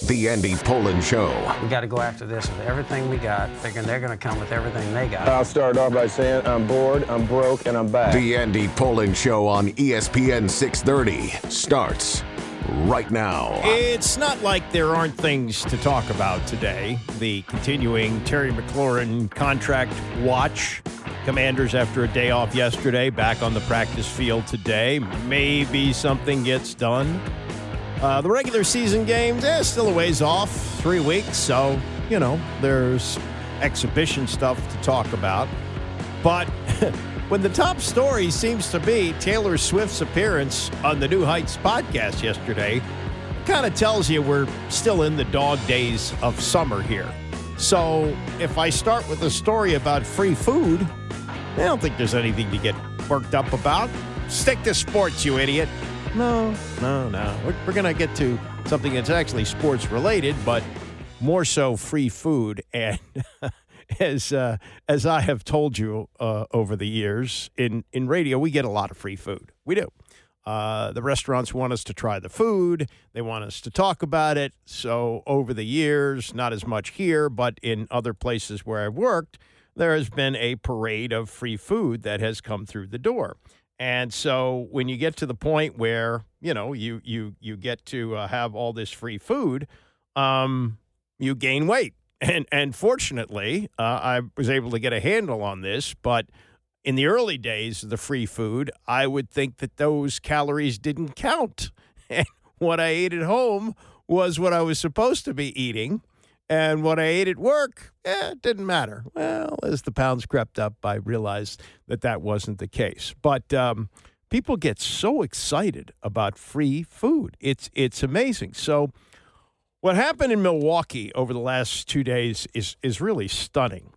The Andy Poland Show. We got to go after this with everything we got, thinking they're going to come with everything they got. I'll start off by saying I'm bored, I'm broke, and I'm back. The Andy Poland Show on ESPN 630 starts right now. It's not like there aren't things to talk about today. The continuing Terry McLaurin contract watch. Commanders, after a day off yesterday, back on the practice field today. Maybe something gets done. The regular season games, still a ways off, 3 weeks. So, there's exhibition stuff to talk about. But when the top story seems to be Taylor Swift's appearance on the New Heights podcast yesterday, kind of tells you we're still in the dog days of summer here. So if I start with a story about free food, I don't think there's anything to get worked up about. Stick to sports, you idiot. No. We're going to get to something that's actually sports related, but more so free food. And as I have told you over the years, in radio, we get a lot of free food. We do. The restaurants want us to try the food. They want us to talk about it. So over the years, not as much here, but in other places where I've worked, there has been a parade of free food that has come through the door. And so when you get to the point where, you get to have all this free food, you gain weight. And fortunately, I was able to get a handle on this. But in the early days of the free food, I would think that those calories didn't count. And what I ate at home was what I was supposed to be eating. And what I ate at work, it didn't matter. Well, as the pounds crept up, I realized that wasn't the case. But people get so excited about free food. It's amazing. So what happened in Milwaukee over the last 2 days is really stunning.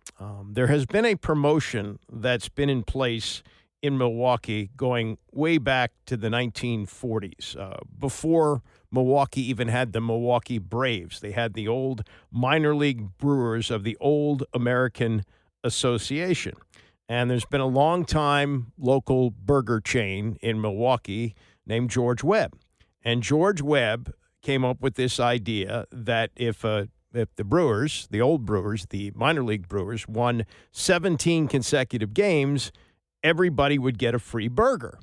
There has been a promotion that's been in place in Milwaukee going way back to the 1940s, before Milwaukee even had the Milwaukee Braves. They had the old minor league brewers of the Old American Association. And there's been a long-time local burger chain in Milwaukee named George Webb. And George Webb came up with this idea that if the Brewers, the old Brewers, the minor league Brewers, won 17 consecutive games, everybody would get a free burger.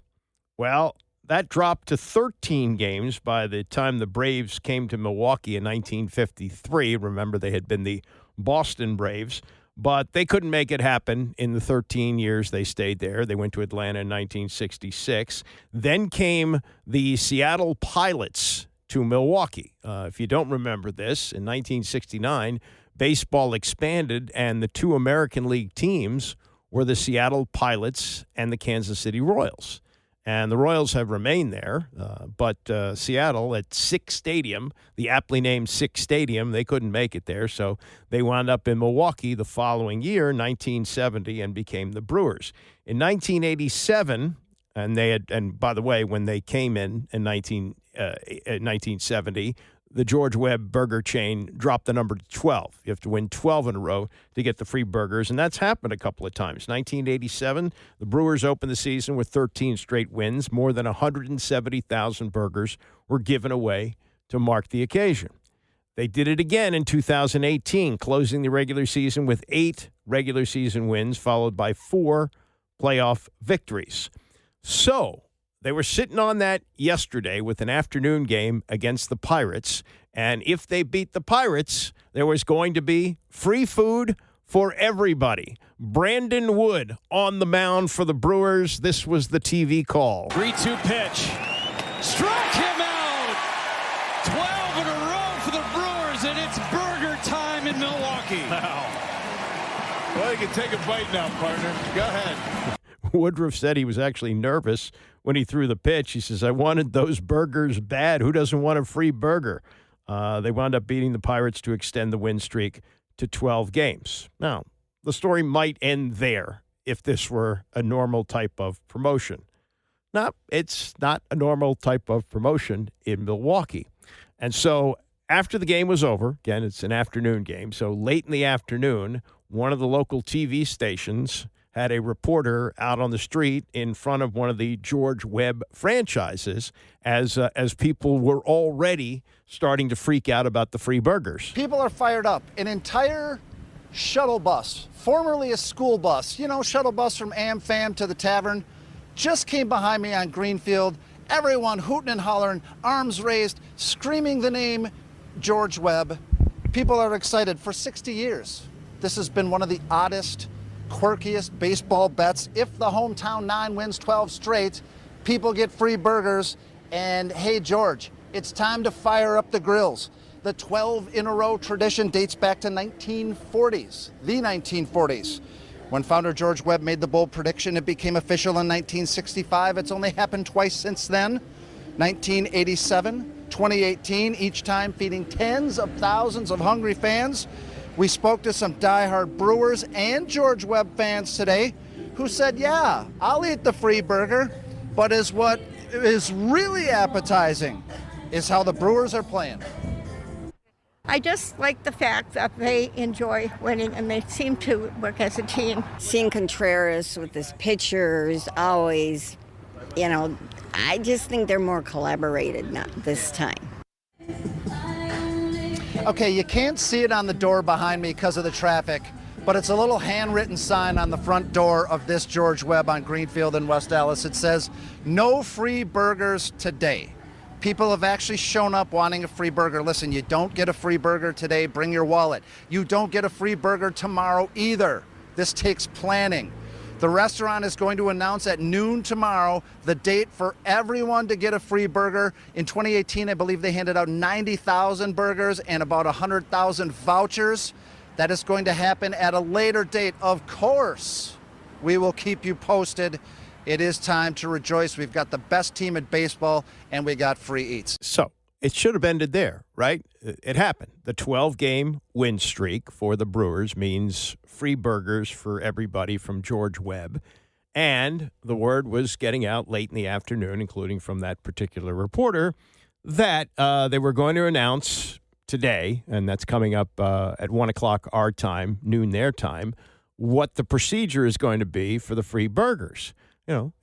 Well, that dropped to 13 games by the time the Braves came to Milwaukee in 1953. Remember, they had been the Boston Braves, but they couldn't make it happen in the 13 years they stayed there. They went to Atlanta in 1966. Then came the Seattle Pilots to Milwaukee. If you don't remember this, in 1969, baseball expanded, and the two American League teams were the Seattle Pilots and the Kansas City Royals. And the Royals have remained there, but Seattle at Sick Stadium, the aptly named Sick Stadium, they couldn't make it there, so they wound up in Milwaukee the following year, 1970, and became the Brewers. In 1987, and by the way, when they came in 1970, the George Webb burger chain dropped the number to 12. You have to win 12 in a row to get the free burgers, and that's happened a couple of times. 1987, the Brewers opened the season with 13 straight wins. More than 170,000 burgers were given away to mark the occasion. They did it again in 2018, closing the regular season with 8 regular season wins, followed by 4 playoff victories. So they were sitting on that yesterday with an afternoon game against the Pirates. And if they beat the Pirates, there was going to be free food for everybody. Brandon Wood on the mound for the Brewers. This was the TV call. 3-2 pitch. Struck him out. 12 in a row for the Brewers, and it's burger time in Milwaukee. Wow. Well, you can take a bite now, partner. Go ahead. Woodruff said he was actually nervous when he threw the pitch. He says, I wanted those burgers bad. Who doesn't want a free burger? They wound up beating the Pirates to extend the win streak to 12 games. Now, the story might end there if this were a normal type of promotion. No, it's not a normal type of promotion in Milwaukee. And so after the game was over, again, it's an afternoon game, so late in the afternoon, one of the local TV stations had a reporter out on the street in front of one of the George Webb franchises as people were already starting to freak out about the free burgers. People are fired up. An entire shuttle bus, formerly a school bus, shuttle bus from AmFam to the tavern, just came behind me on Greenfield. Everyone hooting and hollering, arms raised, screaming the name George Webb. People are excited. For 60 years, this has been one of the oddest, quirkiest baseball bets. If the hometown 9 wins 12 straight, people get free burgers. And hey, George, it's time to fire up the grills. The 12 in a row tradition dates back to the 1940s. When founder George Webb made the bold prediction, it became official in 1965. It's only happened twice since then. 1987, 2018, each time feeding tens of thousands of hungry fans. We spoke to some diehard Brewers and George Webb fans today who said, yeah, I'll eat the free burger, but what is really appetizing is how the Brewers are playing. I just like the fact that they enjoy winning and they seem to work as a team. Seeing Contreras with his pitchers always, I just think they're more collaborated now this time. Okay, you can't see it on the door behind me because of the traffic, but it's a little handwritten sign on the front door of this George Webb on Greenfield in West Allis. It says, "No free burgers today." People have actually shown up wanting a free burger. Listen, you don't get a free burger today, bring your wallet. You don't get a free burger tomorrow either. This takes planning. The restaurant is going to announce at noon tomorrow the date for everyone to get a free burger. In 2018, I believe they handed out 90,000 burgers and about 100,000 vouchers. That is going to happen at a later date. Of course, we will keep you posted. It is time to rejoice. We've got the best team in baseball, and we got free eats. So it should have ended there, right? It happened. The 12-game win streak for the Brewers means free burgers for everybody from George Webb. And the word was getting out late in the afternoon, including from that particular reporter, that they were going to announce today, and that's coming up at 1 o'clock our time, noon their time, what the procedure is going to be for the free burgers.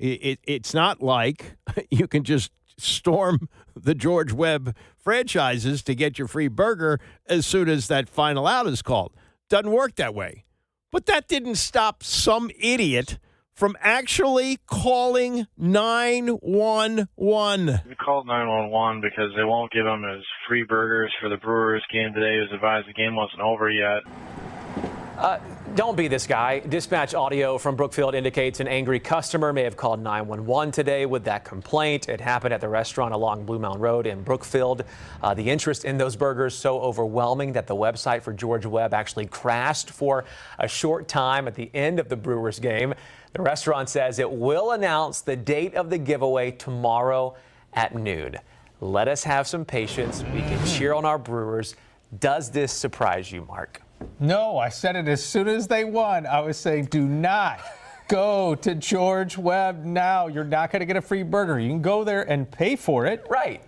It's not like you can just storm the George Webb franchises to get your free burger as soon as that final out is called. Doesn't work that way. But that didn't stop some idiot from actually calling 911. We called 911 because they won't give them his free burgers for the Brewers game today. He was advised the game wasn't over yet. Don't be this guy. Dispatch audio from Brookfield indicates an angry customer may have called 911 today with that complaint. It happened at the restaurant along Blue Mountain Road in Brookfield. The interest in those burgers so overwhelming that the website for George Webb actually crashed for a short time at the end of the Brewers game. The restaurant says it will announce the date of the giveaway tomorrow at noon. Let us have some patience. We can cheer on our Brewers. Does this surprise you, Mark? No, I said it as soon as they won. I was saying, do not go to George Webb now. You're not going to get a free burger. You can go there and pay for it. Right.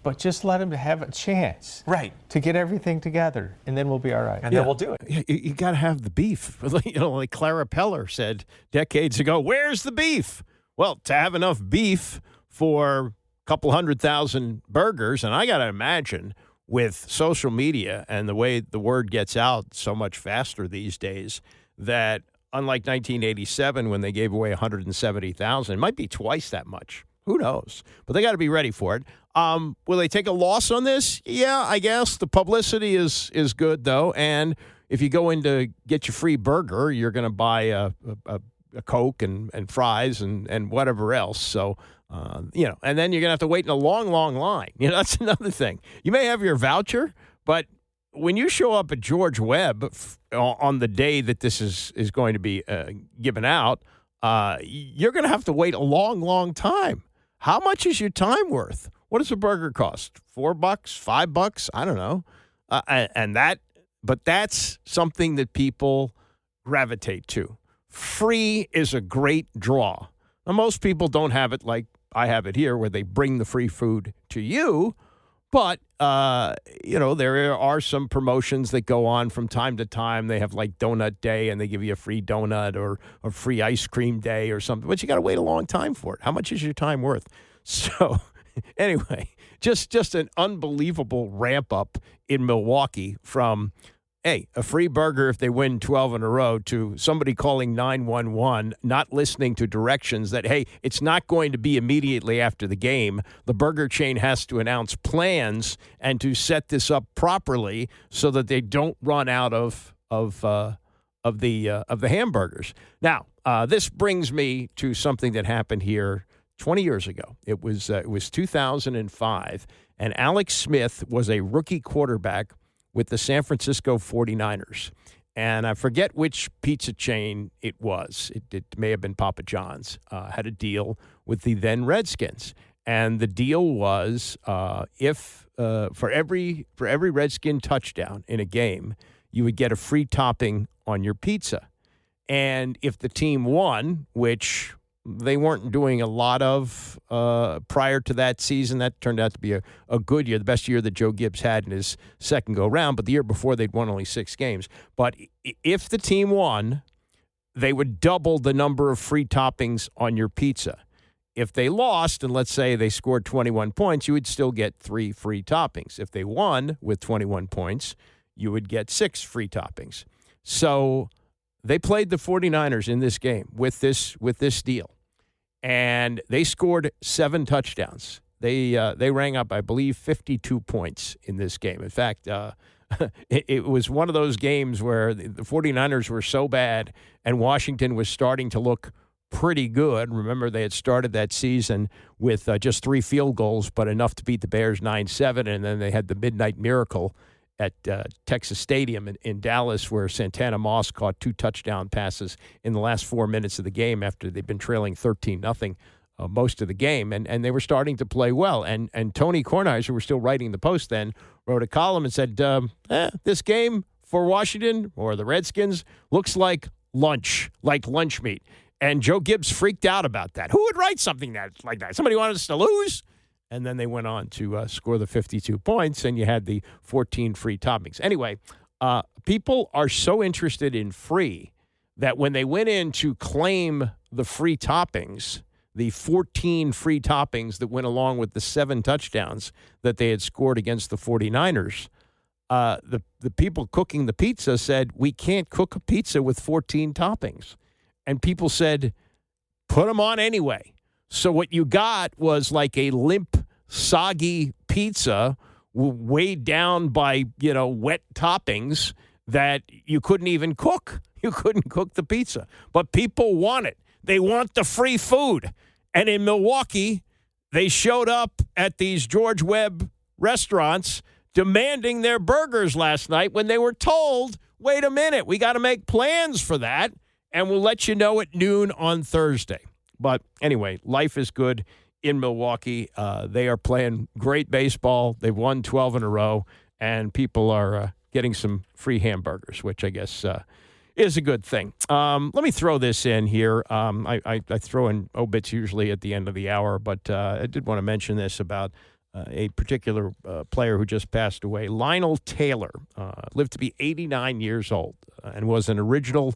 But just let him have a chance. Right. To get everything together, and then we'll be all right. And then we'll do it. You got to have the beef. Like Clara Peller said decades ago, where's the beef? Well, to have enough beef for a couple 100,000 burgers, and I got to imagine with social media and the way the word gets out so much faster these days, that unlike 1987 when they gave away 170,000, it might be twice that much. Who knows? But they got to be ready for it. Will they take a loss on this? Yeah, I guess. The publicity is good, though. And if you go in to get your free burger, you're going to buy a Coke and fries and whatever else. So, and then you're going to have to wait in a long, long line. That's another thing. You may have your voucher, but when you show up at George Webb on the day that this is going to be given out, you're going to have to wait a long, long time. How much is your time worth? What does a burger cost? $4, $5? I don't know. But that's something that people gravitate to. Free is a great draw. Now, most people don't have it like I have it here, where they bring the free food to you. But, there are some promotions that go on from time to time. They have like Donut Day, and they give you a free donut or a free ice cream day or something. But you got to wait a long time for it. How much is your time worth? So, anyway, just an unbelievable ramp up in Milwaukee from, hey, a free burger if they win 12 in a row, to somebody calling 911, not listening to directions that, hey, it's not going to be immediately after the game. The burger chain has to announce plans and to set this up properly so that they don't run out of the hamburgers. Now, this brings me to something that happened here 20 years ago. It was 2005, and Alex Smith was a rookie quarterback with the San Francisco 49ers. And I forget which pizza chain it was. It may have been Papa John's. Had a deal with the then Redskins. And the deal was if for every Redskin touchdown in a game, you would get a free topping on your pizza. And if the team won, which they weren't doing a lot of prior to that season. That turned out to be a good year, the best year that Joe Gibbs had in his second go-round. But the year before, they'd won only 6 games. But if the team won, they would double the number of free toppings on your pizza. If they lost, and let's say they scored 21 points, you would still get 3 free toppings. If they won with 21 points, you would get 6 free toppings. So they played the 49ers in this game with this deal, and they scored 7 touchdowns. They rang up, I believe, 52 points in this game. In fact, it was one of those games where the 49ers were so bad and Washington was starting to look pretty good. Remember, they had started that season with just 3 field goals, but enough to beat the Bears 9-7, and then they had the Midnight Miracle at Texas Stadium in Dallas, where Santana Moss caught 2 touchdown passes in the last 4 minutes of the game after they'd been trailing 13-0 most of the game, and they were starting to play well. And Tony Kornheiser, who was still writing the Post then, wrote a column and said, this game for Washington or the Redskins looks like lunch meat. And Joe Gibbs freaked out about that. Who would write something like that? Somebody wanted us to lose? And then they went on to score the 52 points, and you had the 14 free toppings. Anyway, people are so interested in free that when they went in to claim the free toppings, the 14 free toppings that went along with the 7 touchdowns that they had scored against the 49ers, the people cooking the pizza said, we can't cook a pizza with 14 toppings. And people said, put them on anyway. So what you got was like a limp, soggy pizza weighed down by, wet toppings that you couldn't even cook. You couldn't cook the pizza. But people want it. They want the free food. And in Milwaukee, they showed up at these George Webb restaurants demanding their burgers last night when they were told, wait a minute, we got to make plans for that, and we'll let you know at noon on Thursday. But anyway, life is good in Milwaukee. They are playing great baseball. They've won 12 in a row, and people are getting some free hamburgers, which I guess is a good thing. Let me throw this in here. I throw in obits usually at the end of the hour, but I did want to mention this about a particular player who just passed away. Lionel Taylor lived to be 89 years old and was an original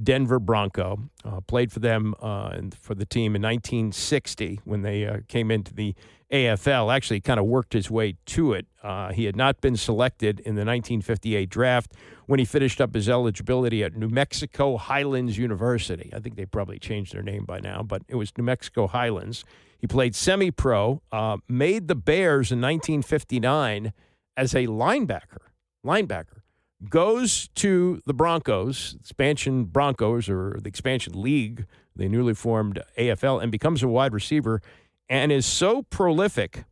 Denver Bronco, played for them and for the team in 1960 when they came into the AFL. Actually kind of worked his way to it. He had not been selected in the 1958 draft when he finished up his eligibility at New Mexico Highlands University. I think they probably changed their name by now, but it was New Mexico Highlands. He played semi-pro, made the Bears in 1959 as a linebacker. Goes to the Broncos, expansion Broncos, or the expansion league, the newly formed AFL, and becomes a wide receiver, and is so prolific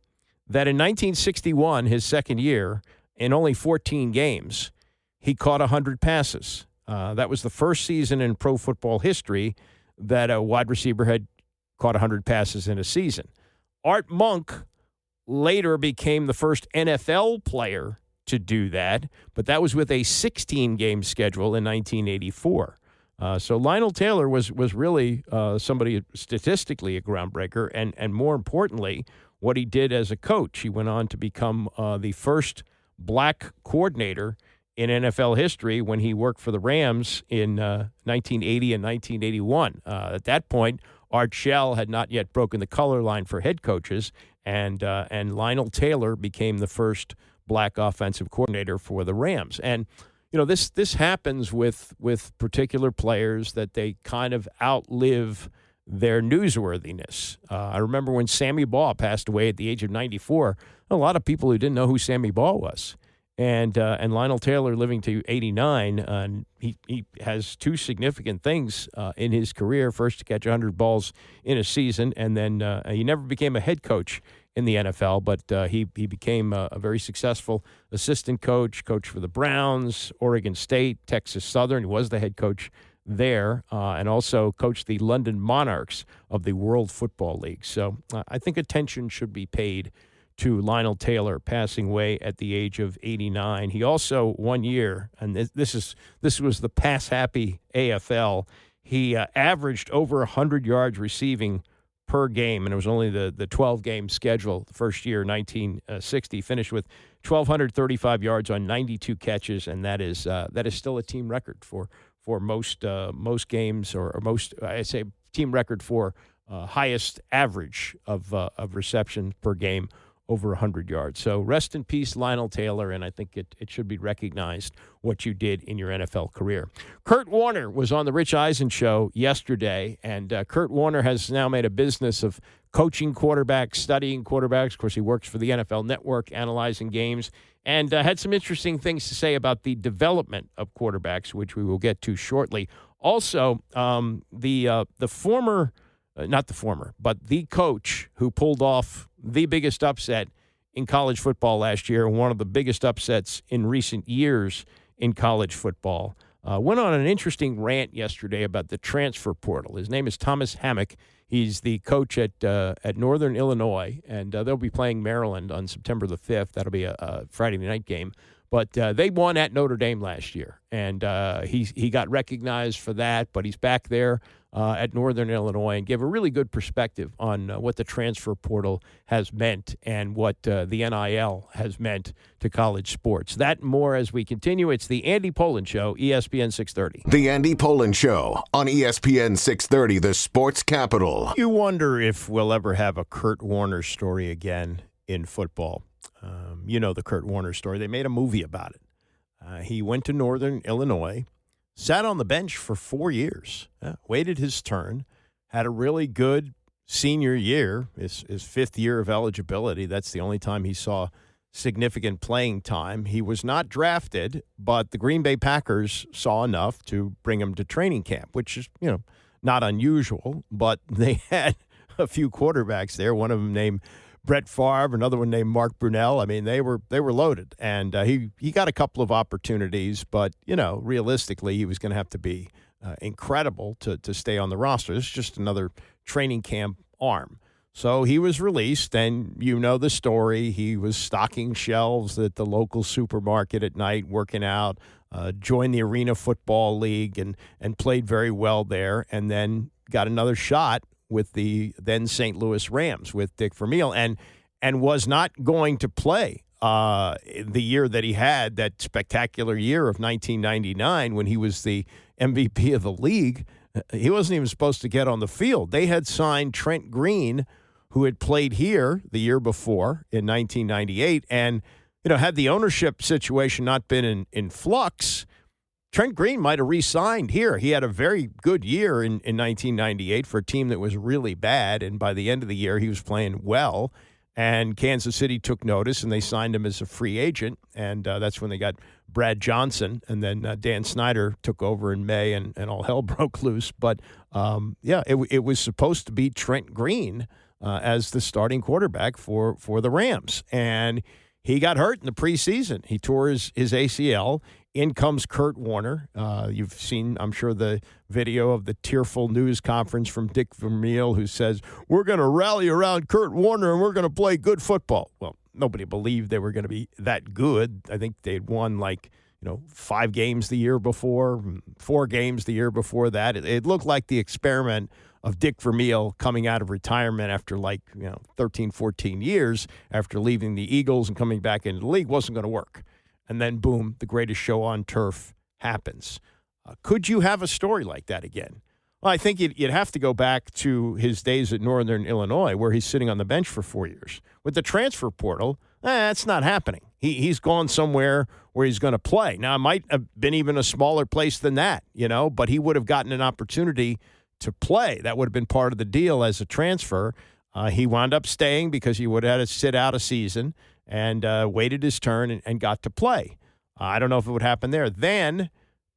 that in 1961, his second year, in only 14 games, he caught 100 passes. That was the first season in pro football history that a wide receiver had caught 100 passes in a season. Art Monk later became the first NFL player to do that, but that was with a 16-game schedule in 1984. So Lionel Taylor was really somebody statistically a groundbreaker, and more importantly, what he did as a coach. He went on to become the first black coordinator in NFL history when he worked for the Rams in 1980 and 1981. At that point, Art Shell had not yet broken the color line for head coaches, and Lionel Taylor became the first black offensive coordinator for the Rams. And this happens with particular players, that they kind of outlive their newsworthiness. I remember when Sammy Baugh passed away at the age of 94, a lot of people who didn't know who Sammy Baugh was. And Lionel Taylor, living to 89, he has two significant things in his career. First, to catch 100 balls in a season, and then he never became a head coach in the NFL, but he became a very successful assistant coach for the Browns, Oregon State, Texas Southern. He was the head coach there, and also coached the London Monarchs of the World Football League. So I think attention should be paid to Lionel Taylor, passing away at the age of 89. He also, one year, and this was the pass-happy AFL, he averaged over 100 yards receiving per game, and it was only the 12-game schedule. The first year, 1960, finished with 1,235 yards on 92 catches, and that is still a team record for most games, or most, I say, team record for highest average of reception per game over 100 yards. So rest in peace, Lionel Taylor, and I think it should be recognized what you did in your NFL career. Kurt Warner was on the Rich Eisen Show yesterday, and Kurt Warner has now made a business of coaching quarterbacks, studying quarterbacks. Of course, he works for the NFL Network, analyzing games, and had some interesting things to say about the development of quarterbacks, which we will get to shortly. Also, the coach who pulled off the biggest upset in college football last year, and one of the biggest upsets in recent years in college football, went on an interesting rant yesterday about the transfer portal. His name is Thomas Hammock. He's the coach at Northern Illinois, and they'll be playing Maryland on September the 5th. That'll be a Friday night game. But they won at Notre Dame last year, and he got recognized for that, but he's back there at Northern Illinois, and gave a really good perspective on what the transfer portal has meant and what the NIL has meant to college sports. That and more as we continue. It's the Andy Pollin Show, ESPN 630. The Andy Pollin Show on ESPN 630, the sports capital. You wonder if we'll ever have a Kurt Warner story again in football. You know the Kurt Warner story. They made a movie about it. He went to Northern Illinois, sat on the bench for 4 years, waited his turn, had a really good senior year, his fifth year of eligibility. That's the only time he saw significant playing time. He was not drafted, but the Green Bay Packers saw enough to bring him to training camp, which is, not unusual, but they had a few quarterbacks there, one of them named Brett Favre, another one named Mark Brunell. I mean, they were loaded, and he got a couple of opportunities, but realistically, he was going to have to be incredible to stay on the roster. This is just another training camp arm. So he was released, and you know the story. He was stocking shelves at the local supermarket at night, working out, joined the Arena Football League, and played very well there, and then got another shot with the then St. Louis Rams with Dick Vermeil, and was not going to play the year that he had, that spectacular year of 1999 when he was the MVP of the league. He wasn't even supposed to get on the field. They had signed Trent Green, who had played here the year before in 1998, and had the ownership situation not been in flux, Trent Green might have re-signed here. He had a very good year in 1998 for a team that was really bad, and by the end of the year, he was playing well, and Kansas City took notice, and they signed him as a free agent, and that's when they got Brad Johnson, and then Dan Snyder took over in May, and all hell broke loose. But, it was supposed to be Trent Green as the starting quarterback for the Rams, and he got hurt in the preseason. He tore his ACL. In comes Kurt Warner. You've seen, I'm sure, the video of the tearful news conference from Dick Vermeil, who says, "We're going to rally around Kurt Warner and we're going to play good football." Well, nobody believed they were going to be that good. I think they'd won 5 games the year before, 4 games the year before that. It looked like the experiment Dick Vermeil coming out of retirement after 13, 14 years after leaving the Eagles and coming back into the league wasn't going to work. And then, boom, the greatest show on turf happens. Could you have a story like that again? Well, I think you'd have to go back to his days at Northern Illinois, where he's sitting on the bench for 4 years. With the transfer portal, that's not happening. He's gone somewhere where he's going to play. Now, it might have been even a smaller place than that, but he would have gotten an opportunity to play. That would have been part of the deal as a transfer. He wound up staying because he would have had to sit out a season and waited his turn and got to play. I don't know if it would happen there. Then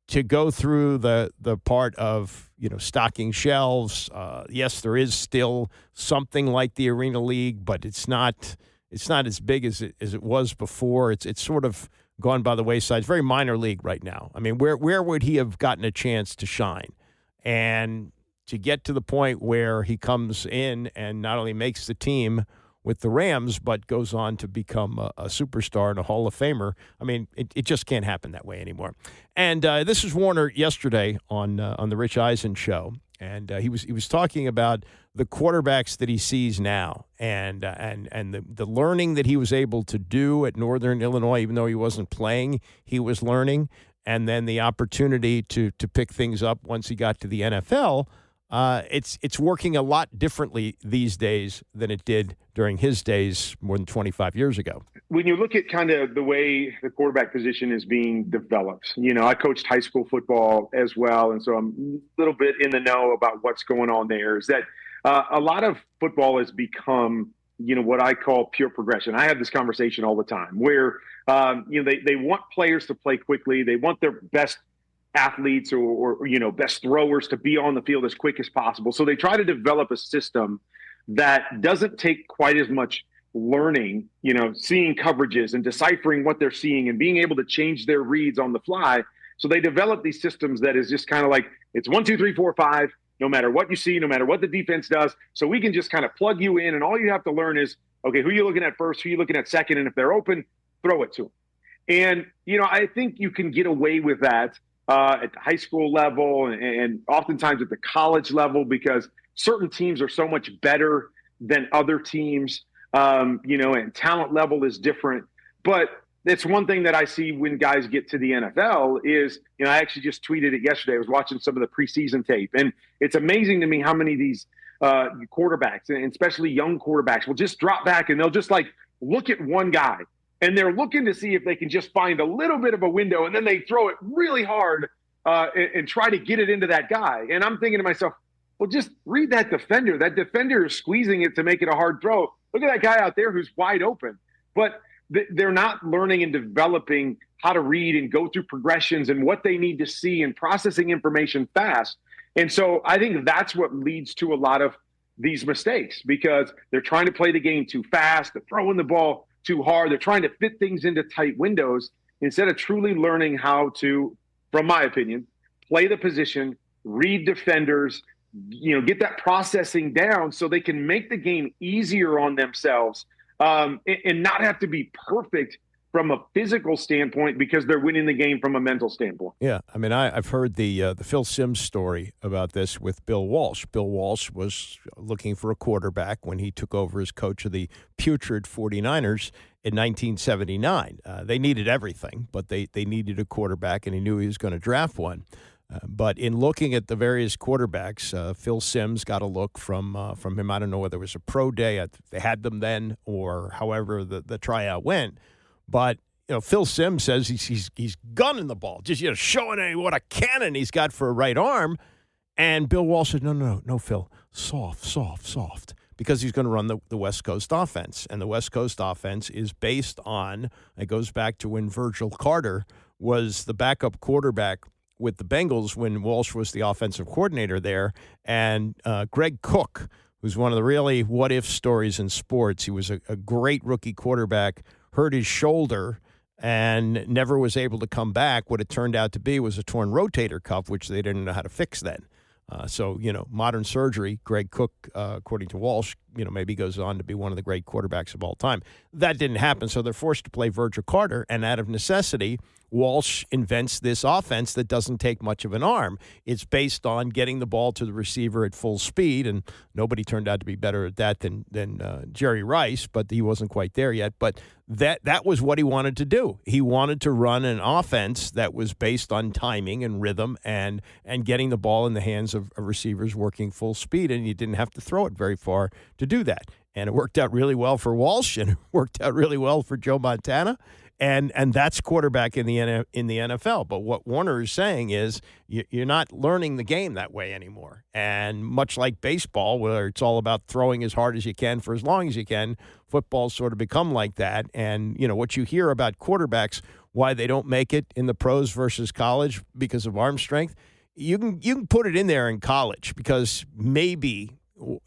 to go through the part of, stocking shelves, yes, there is still something like the Arena League, but it's not as big as it was before. It's sort of gone by the wayside. It's very minor league right now. I mean, where would he have gotten a chance to shine? And to get to the point where he comes in and not only makes the team with the Rams, but goes on to become a superstar and a Hall of Famer. I mean, it just can't happen that way anymore. And this is Warner yesterday on the Rich Eisen show, and he was talking about the quarterbacks that he sees now, and the learning that he was able to do at Northern Illinois, even though he wasn't playing, he was learning, and then the opportunity to pick things up once he got to the NFL. It's working a lot differently these days than it did during his days more than 25 years ago. When you look at kind of the way the quarterback position is being developed, I coached high school football as well, and so I'm a little bit in the know about what's going on there. Is that a lot of football has become, what I call pure progression. I have this conversation all the time where, they want players to play quickly. They want their best athletes or best throwers to be on the field as quick as possible. So they try to develop a system that doesn't take quite as much learning, seeing coverages and deciphering what they're seeing and being able to change their reads on the fly. So they develop these systems that is just kind of like, it's 1, 2, 3, 4, 5, no matter what you see, no matter what the defense does. So we can just kind of plug you in, and all you have to learn is, okay, who are you looking at first? Who are you looking at second? And if they're open, throw it to them. And, I think you can get away with that at the high school level and oftentimes at the college level, because certain teams are so much better than other teams, and talent level is different. But it's one thing that I see when guys get to the NFL is, I actually just tweeted it yesterday. I was watching some of the preseason tape, and it's amazing to me how many of these quarterbacks, and especially young quarterbacks, will just drop back and they'll just look at one guy. And they're looking to see if they can just find a little bit of a window, and then they throw it really hard and try to get it into that guy. And I'm thinking to myself, well, just read that defender. That defender is squeezing it to make it a hard throw. Look at that guy out there who's wide open. But they're not learning and developing how to read and go through progressions and what they need to see and processing information fast. And so I think that's what leads to a lot of these mistakes, because they're trying to play the game too fast. They're throwing the ball too hard. They're trying to fit things into tight windows instead of truly learning how to, from my opinion, play the position, read defenders, get that processing down so they can make the game easier on themselves and not have to be perfect from a physical standpoint because they're winning the game from a mental standpoint. Yeah, I mean, I've heard the Phil Simms story about this with Bill Walsh. Bill Walsh was looking for a quarterback when he took over as coach of the putrid 49ers in 1979. They needed everything, but they needed a quarterback, and he knew he was going to draft one. But in looking at the various quarterbacks, Phil Simms got a look from him. I don't know whether it was a pro day, they had them then, or however the tryout went. But Phil Simms says he's gunning the ball, just showing what a cannon he's got for a right arm. And Bill Walsh said, no, Phil, soft, because he's going to run the West Coast offense. And the West Coast offense is based on, it goes back to when Virgil Carter was the backup quarterback with the Bengals when Walsh was the offensive coordinator there. And Greg Cook, who's one of the really what-if stories in sports, he was a great rookie quarterback, hurt his shoulder and never was able to come back. What it turned out to be was a torn rotator cuff, which they didn't know how to fix then. So, modern surgery, Greg Cook, according to Walsh, maybe goes on to be one of the great quarterbacks of all time. That didn't happen, so they're forced to play Virgil Carter, and out of necessity, Walsh invents this offense that doesn't take much of an arm. It's based on getting the ball to the receiver at full speed, and nobody turned out to be better at that than Jerry Rice, but he wasn't quite there yet. But that was what he wanted to do. He wanted to run an offense that was based on timing and rhythm and getting the ball in the hands of receivers working full speed, and you didn't have to throw it very far to do that. And it worked out really well for Walsh, and it worked out really well for Joe Montana. And that's quarterback in the NFL. But what Warner is saying is you're not learning the game that way anymore. And much like baseball, where it's all about throwing as hard as you can for as long as you can, football's sort of become like that. And, what you hear about quarterbacks, why they don't make it in the pros versus college because of arm strength, you can put it in there in college because maybe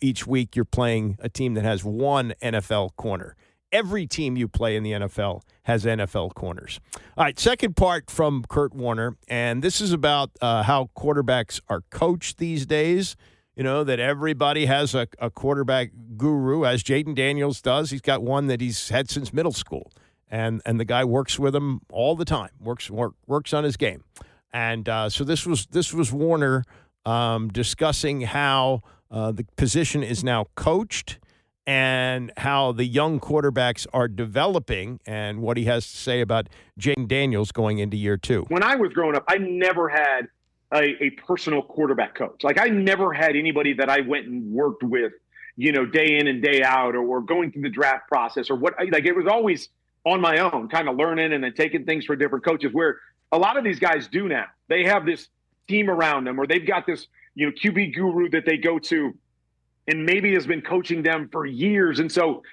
each week you're playing a team that has one NFL corner. Every team you play in the NFL has NFL corners. All right, second part from Kurt Warner, and this is about how quarterbacks are coached these days. That everybody has a quarterback guru, as Jaden Daniels does. He's got one that he's had since middle school, and the guy works with him all the time, works on his game. And so this was Warner discussing how the position is now coached, and how the young quarterbacks are developing, and what he has to say about Jaden Daniels going into year 2. When I was growing up, I never had a personal quarterback coach. Like, I never had anybody that I went and worked with, day in and day out, or going through the draft process or what. Like, it was always on my own, kind of learning and then taking things for different coaches, where a lot of these guys do now. They have this team around them, or they've got this, QB guru that they go to, and maybe has been coaching them for years. And so,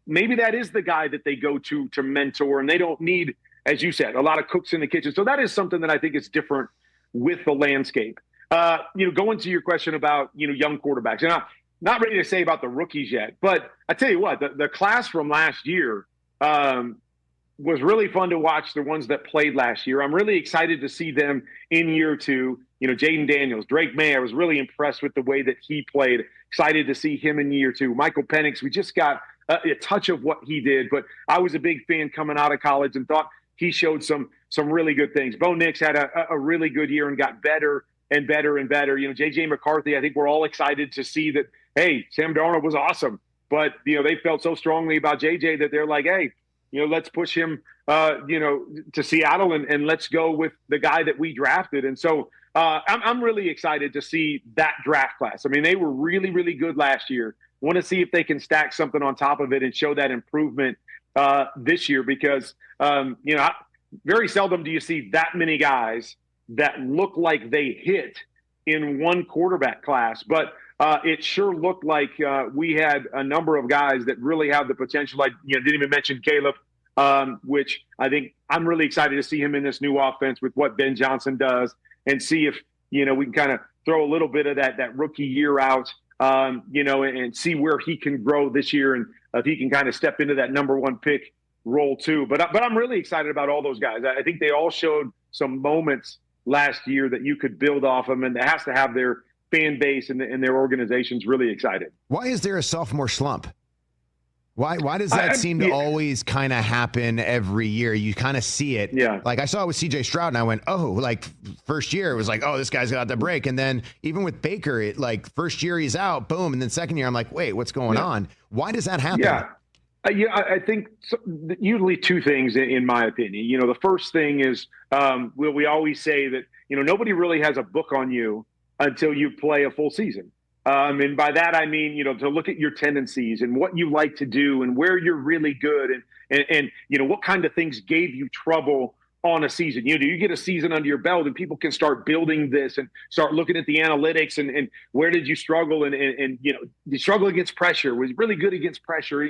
maybe that is the guy that they go to mentor, and they don't need, as you said, a lot of cooks in the kitchen. So that is something that I think is different with the landscape. Going to your question about, young quarterbacks, and I'm not ready to say about the rookies yet, but I tell you what, the class from last year was really fun to watch, the ones that played last year. I'm really excited to see them in year 2. Jaden Daniels, Drake May, I was really impressed with the way that he played. Excited to see him in year 2. Michael Penix, we just got a touch of what he did, but I was a big fan coming out of college and thought he showed some really good things. Bo Nix had a really good year and got better and better and better. J.J. McCarthy, I think we're all excited to see that, hey, Sam Darnold was awesome, but, they felt so strongly about J.J. that they're like, hey, let's push him, to Seattle and let's go with the guy that we drafted. And so I'm really excited to see that draft class. I mean, they were really, really good last year. Want to see if they can stack something on top of it and show that improvement this year, because, very seldom do you see that many guys that look like they hit in one quarterback class. But it sure looked like we had a number of guys that really have the potential. Like, didn't even mention Caleb, which I think I'm really excited to see him in this new offense with what Ben Johnson does, and see if, we can kind of throw a little bit of that rookie year out, and see where he can grow this year, and if he can kind of step into that number 1 pick role too. But I'm really excited about all those guys. I think they all showed some moments last year that you could build off them, and it has to have their fan base and their organizations really excited. Why is there a sophomore slump? Why does that seem to always kind of happen every year? You kind of see it. Yeah. Like I saw it with CJ Stroud, and I went, oh, like first year it was like, oh, this guy's got the break. And then even with Baker, it like first year he's out, boom. And then second year I'm like, wait, what's going on? Why does that happen? Yeah. I think usually 2 things in my opinion. The first thing is we always say that, nobody really has a book on you until you play a full season. And by that, I mean, to look at your tendencies and what you like to do and where you're really good and what kind of things gave you trouble on a season. Do you get a season under your belt and people can start building this and start looking at the analytics and where did you struggle and you struggle against pressure, was really good against pressure,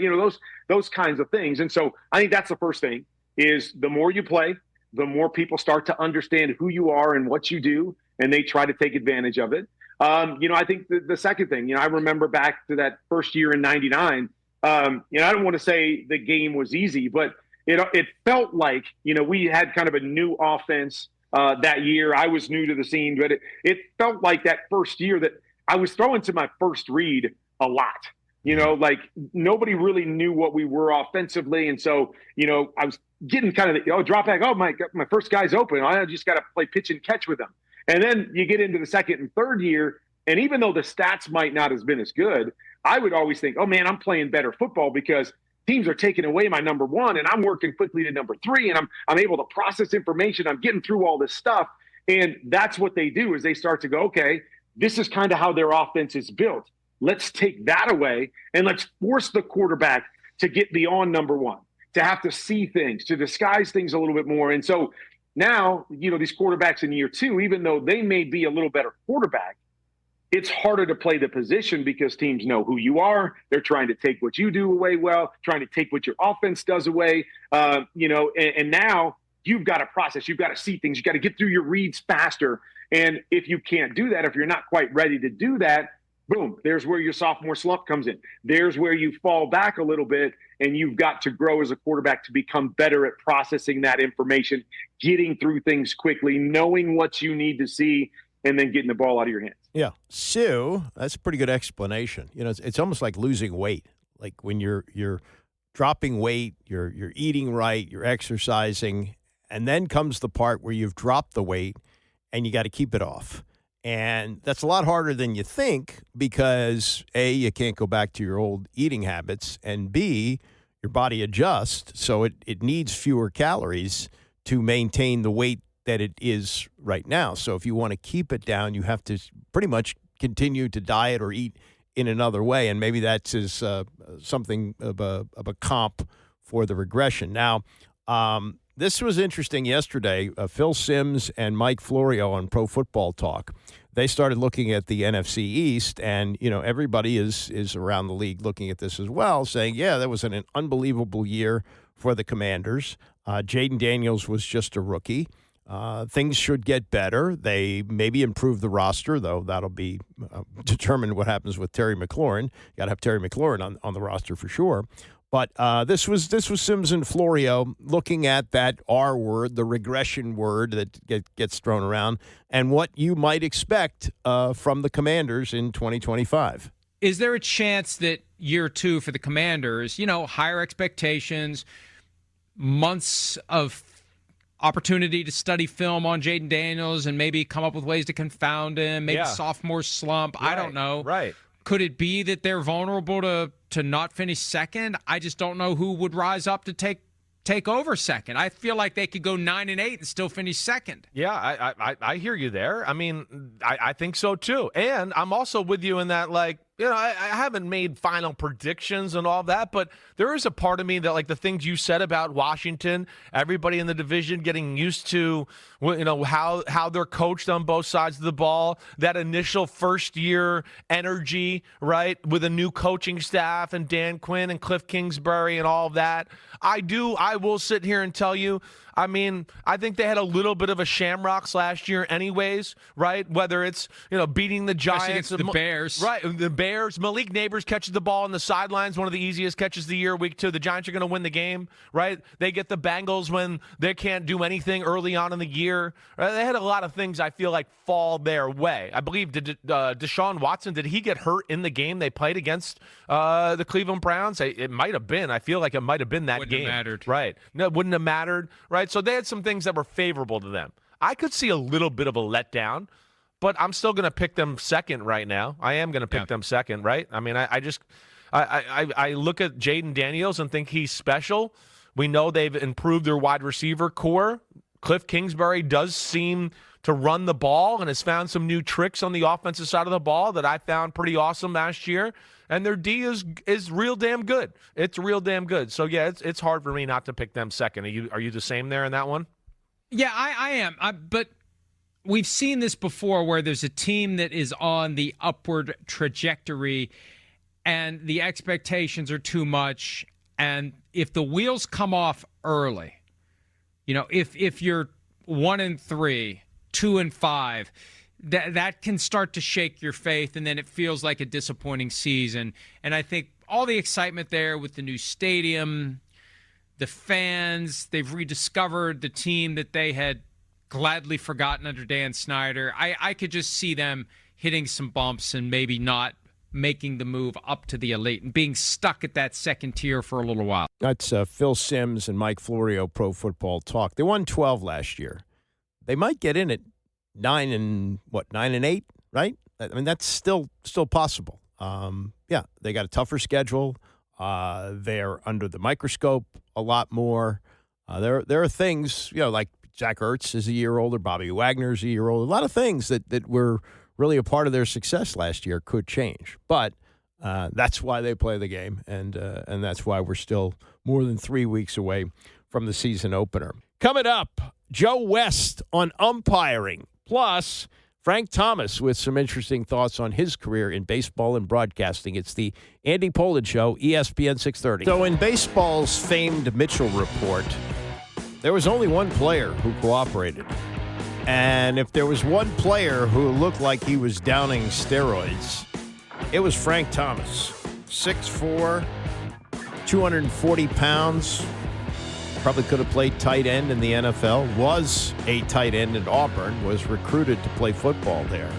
those kinds of things. And so I think that's the first thing is the more you play, the more people start to understand who you are and what you do, and they try to take advantage of it. I think the second thing, I remember back to that first year in '99. I don't want to say the game was easy, but it felt like, we had kind of a new offense that year. I was new to the scene, but it felt like that first year that I was throwing to my first read a lot. Like nobody really knew what we were offensively. And so, I was getting kind of drop back. Oh, my first guy's open. I just got to play pitch and catch with him. And then you get into the second and third year. And even though the stats might not have been as good, I would always think, oh, man, I'm playing better football because teams are taking away my number one and I'm working quickly to number three and I'm able to process information. I'm getting through all this stuff. And that's what they do is they start to go, okay, this is kind of how their offense is built. Let's take that away and let's force the quarterback to get beyond number one, to have to see things, to disguise things a little bit more. And so now, these quarterbacks in year two, even though they may be a little better quarterback, it's harder to play the position because teams know who you are. They're trying to take what you do away well, trying to take what your offense does away, and now you've got to process. You've got to see things. You've got to get through your reads faster. And if you can't do that, if you're not quite ready to do that, boom, there's where your sophomore slump comes in. There's where you fall back a little bit, and you've got to grow as a quarterback to become better at processing that information, getting through things quickly, knowing what you need to see, and then getting the ball out of your hands. Yeah. Sue, that's a pretty good explanation. It's almost like losing weight. Like when you're dropping weight, you're eating right, you're exercising, and then comes the part where you've dropped the weight and you got to keep it off. And that's a lot harder than you think because, A, you can't go back to your old eating habits, and B, your body adjusts, so it needs fewer calories to maintain the weight that it is right now. So if you want to keep it down, you have to pretty much continue to diet or eat in another way, and maybe that's something of a comp for the regression. Now, this was interesting yesterday. Phil Simms and Mike Florio on Pro Football Talk, they started looking at the NFC East, and everybody is around the league looking at this as well, saying, yeah, that was an unbelievable year for the Commanders. Jaden Daniels was just a rookie. Things should get better. They maybe improve the roster, though that'll be determined what happens with Terry McLaurin. Got to have Terry McLaurin on the roster for sure. But this was Simms and Florio looking at that R word, the regression word that gets thrown around, and what you might expect from the Commanders in 2025. Is there a chance that year two for the Commanders, higher expectations, months of opportunity to study film on Jaden Daniels and maybe come up with ways to confound him, maybe sophomore slump, I don't know. Right. Could it be that they're vulnerable to not finish second? I just don't know who would rise up to take over second. I feel like they could go 9-8 and still finish second. Yeah, I hear you there. I mean, I think so too. And I'm also with you in that, I haven't made final predictions and all that, but there is a part of me that, the things you said about Washington, everybody in the division getting used to, how they're coached on both sides of the ball, that initial first-year energy, right, with a new coaching staff and Dan Quinn and Cliff Kingsbury and all of that. I will sit here and tell you, I mean, I think they had a little bit of a shamrocks last year anyways, right? Whether it's, beating the Giants. Against the Bears. Right, the Bears. Malik Neighbors catches the ball on the sidelines, one of the easiest catches of the year, week 2. The Giants are going to win the game, right? They get the Bengals when they can't do anything early on in the year. Right? They had a lot of things, I feel like, fall their way. I believe Deshaun Watson, did he get hurt in the game they played against the Cleveland Browns? It might have been. I feel like it might have been that wouldn't game. Have mattered. Right. No, it wouldn't have mattered, right? So they had some things that were favorable to them. I could see a little bit of a letdown, but I'm still going to pick them second right now. I am going to pick them second, right? I mean, I look at Jaden Daniels and think he's special. We know they've improved their wide receiver core. Cliff Kingsbury does seem to run the ball and has found some new tricks on the offensive side of the ball that I found pretty awesome last year. And their D is real damn good. It's real damn good. So, yeah, it's hard for me not to pick them second. Are you the same there in that one? Yeah, I am. But we've seen this before where there's a team that is on the upward trajectory and the expectations are too much. And if the wheels come off early, if you're 1-3, 2-5, that can start to shake your faith, and then it feels like a disappointing season. And I think all the excitement there with the new stadium, the fans, they've rediscovered the team that they had gladly forgotten under Dan Snyder. I could just see them hitting some bumps and maybe not making the move up to the elite and being stuck at that second tier for a little while. That's Phil Simms and Mike Florio, Pro Football Talk. They won 12 last year. They might get in at 9 and 8, right? I mean, that's still possible. Yeah, they got a tougher schedule. They're under the microscope a lot more. There are things, like Zach Ertz is a year older, Bobby Wagner's a year older. A lot of things that were really a part of their success last year could change. But that's why they play the game, and that's why we're still more than 3 weeks away from the season opener. Coming up, Joe West on umpiring, plus Frank Thomas with some interesting thoughts on his career in baseball and broadcasting. It's the Andy Pollin Show, ESPN 630. So in baseball's famed Mitchell report, there was only one player who cooperated. And if there was one player who looked like he was downing steroids, it was Frank Thomas. 6'4", 240 pounds. Probably could have played tight end in the NFL, was a tight end at Auburn, was recruited to play football there.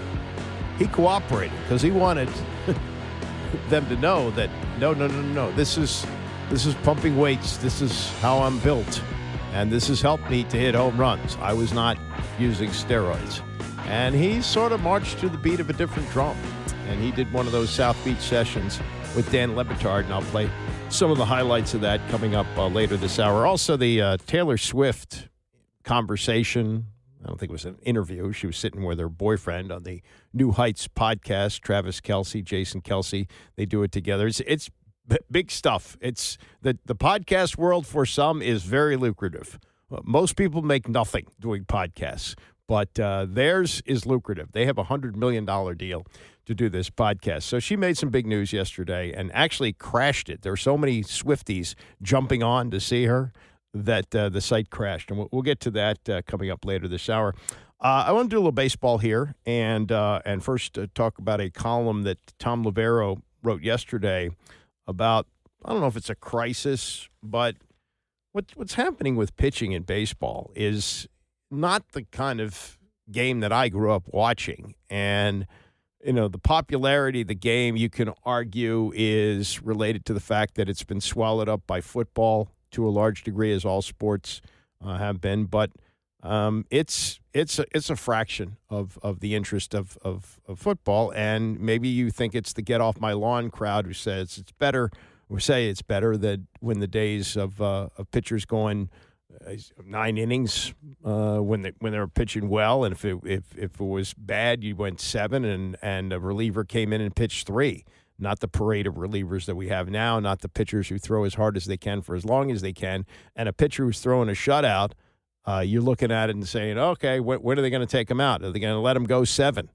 He cooperated because he wanted them to know that, no, this is pumping weights. This is how I'm built. And this has helped me to hit home runs. I was not using steroids. And he sort of marched to the beat of a different drum. And he did one of those South Beach sessions with Dan Le Batard, and I'll play some of the highlights of that coming up later this hour. Also, the Taylor Swift conversation. I don't think it was an interview. She was sitting with her boyfriend on the New Heights podcast, Travis Kelce, Jason Kelce. They do it together. It's big stuff. It's the podcast world for some is very lucrative. Most people make nothing doing podcasts, but theirs is lucrative. They have a $100 million deal to do this podcast. So she made some big news yesterday and actually crashed it. There were so many Swifties jumping on to see her that the site crashed. And we'll get to that coming up later this hour. I want to do a little baseball here and first talk about a column that Tom Lavero wrote yesterday about, I don't know if it's a crisis, but what's happening with pitching in baseball is not the kind of game that I grew up watching. And the popularity of the game, you can argue, is related to the fact that it's been swallowed up by football to a large degree, as all sports have been. But it's a fraction of the interest of football. And maybe you think it's the get off my lawn crowd who says it's better, or say it's better than when the days of pitchers going 9 innings when they were pitching well, and if it was bad, you went 7, and a reliever came in and pitched 3. Not the parade of relievers that we have now, not the pitchers who throw as hard as they can for as long as they can, and a pitcher who's throwing a shutout. You're looking at it and saying, okay, when are they going to take him out? Are they going to let him go 7?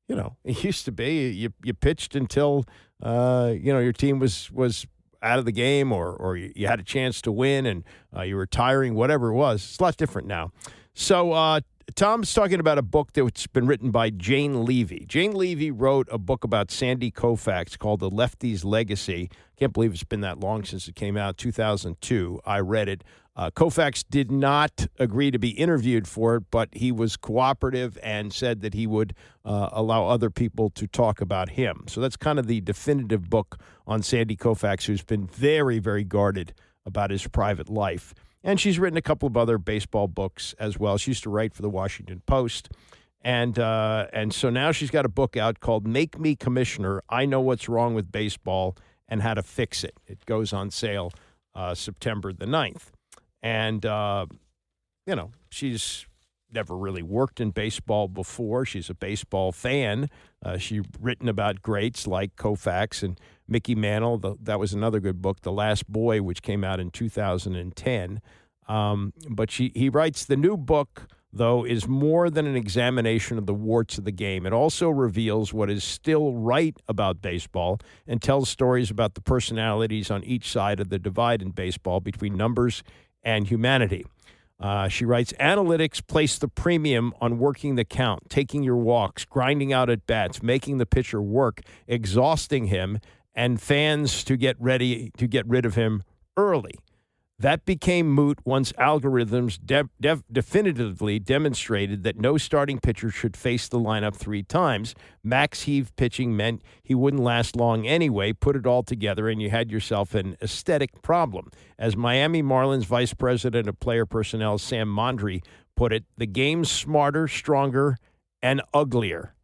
It used to be you pitched until your team was out of the game, or you had a chance to win, and you were retiring, whatever it was. It's a lot different now. So Tom's talking about a book that's been written by Jane Levy. Jane Levy wrote a book about Sandy Koufax called The Lefty's Legacy. Can't believe it's been that long since it came out, 2002. I read it. Koufax did not agree to be interviewed for it, but he was cooperative and said that he would allow other people to talk about him. So that's kind of the definitive book on Sandy Koufax, who's been very, very guarded about his private life. And she's written a couple of other baseball books as well. She used to write for the Washington Post. And so now she's got a book out called Make Me Commissioner, I Know What's Wrong with Baseball and How to Fix It. It goes on sale September the 9th. And, she's never really worked in baseball before. She's a baseball fan. She's written about greats like Koufax and Mickey Mantle. That was another good book, The Last Boy, which came out in 2010. But he writes, the new book, though, is more than an examination of the warts of the game. It also reveals what is still right about baseball and tells stories about the personalities on each side of the divide in baseball between numbers and humanity. She writes, analytics place the premium on working the count, taking your walks, grinding out at bats, making the pitcher work, exhausting him, and fans to get rid of him early. That became moot once algorithms definitively demonstrated that no starting pitcher should face the lineup 3 times. Max heave pitching meant he wouldn't last long anyway. Put it all together, and you had yourself an aesthetic problem. As Miami Marlins Vice President of Player Personnel Sam Mondry put it, the game's smarter, stronger, and uglier.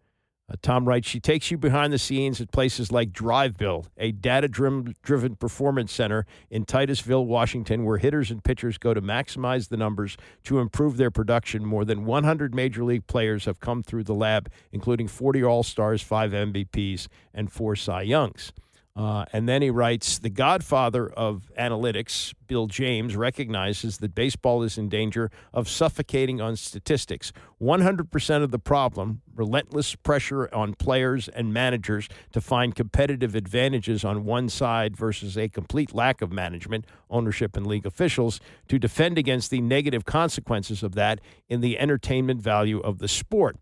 Tom writes, she takes you behind the scenes at places like Driveville, a data-driven performance center in Titusville, Washington, where hitters and pitchers go to maximize the numbers to improve their production. More than 100 Major League players have come through the lab, including 40 All-Stars, 5 MVPs, and 4 Cy Youngs. And then he writes, the godfather of analytics, Bill James, recognizes that baseball is in danger of suffocating on statistics. 100% of the problem, relentless pressure on players and managers to find competitive advantages on one side versus a complete lack of management, ownership, and league officials to defend against the negative consequences of that in the entertainment value of the sport.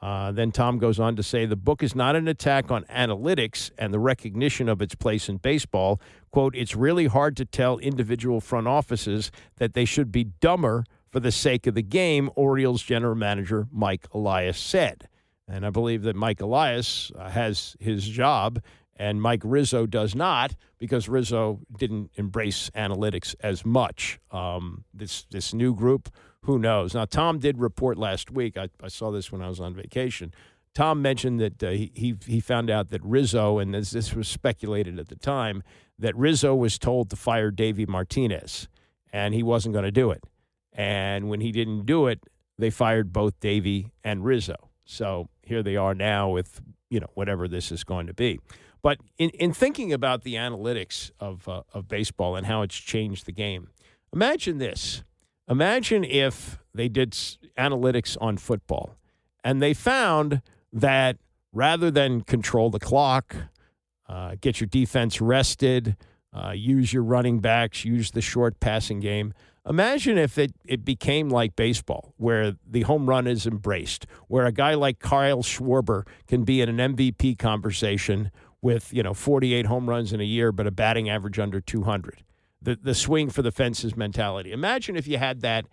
Then Tom goes on to say the book is not an attack on analytics and the recognition of its place in baseball. Quote, it's really hard to tell individual front offices that they should be dumber for the sake of the game, Orioles general manager Mike Elias said. And I believe that Mike Elias has his job and Mike Rizzo does not, because Rizzo didn't embrace analytics as much. This new group, who knows? Now, Tom did report last week. I saw this when I was on vacation. Tom mentioned that he found out that Rizzo, and this was speculated at the time, that Rizzo was told to fire Davey Martinez, and he wasn't going to do it. And when he didn't do it, they fired both Davey and Rizzo. So here they are now with, whatever this is going to be. But in thinking about the analytics of baseball and how it's changed the game, imagine this. Imagine if they did analytics on football and they found that rather than control the clock, get your defense rested, use your running backs, use the short passing game, imagine if it became like baseball, where the home run is embraced, where a guy like Kyle Schwarber can be in an MVP conversation with 48 home runs in a year, but a batting average under 200. The swing for the fences mentality. Imagine if you had that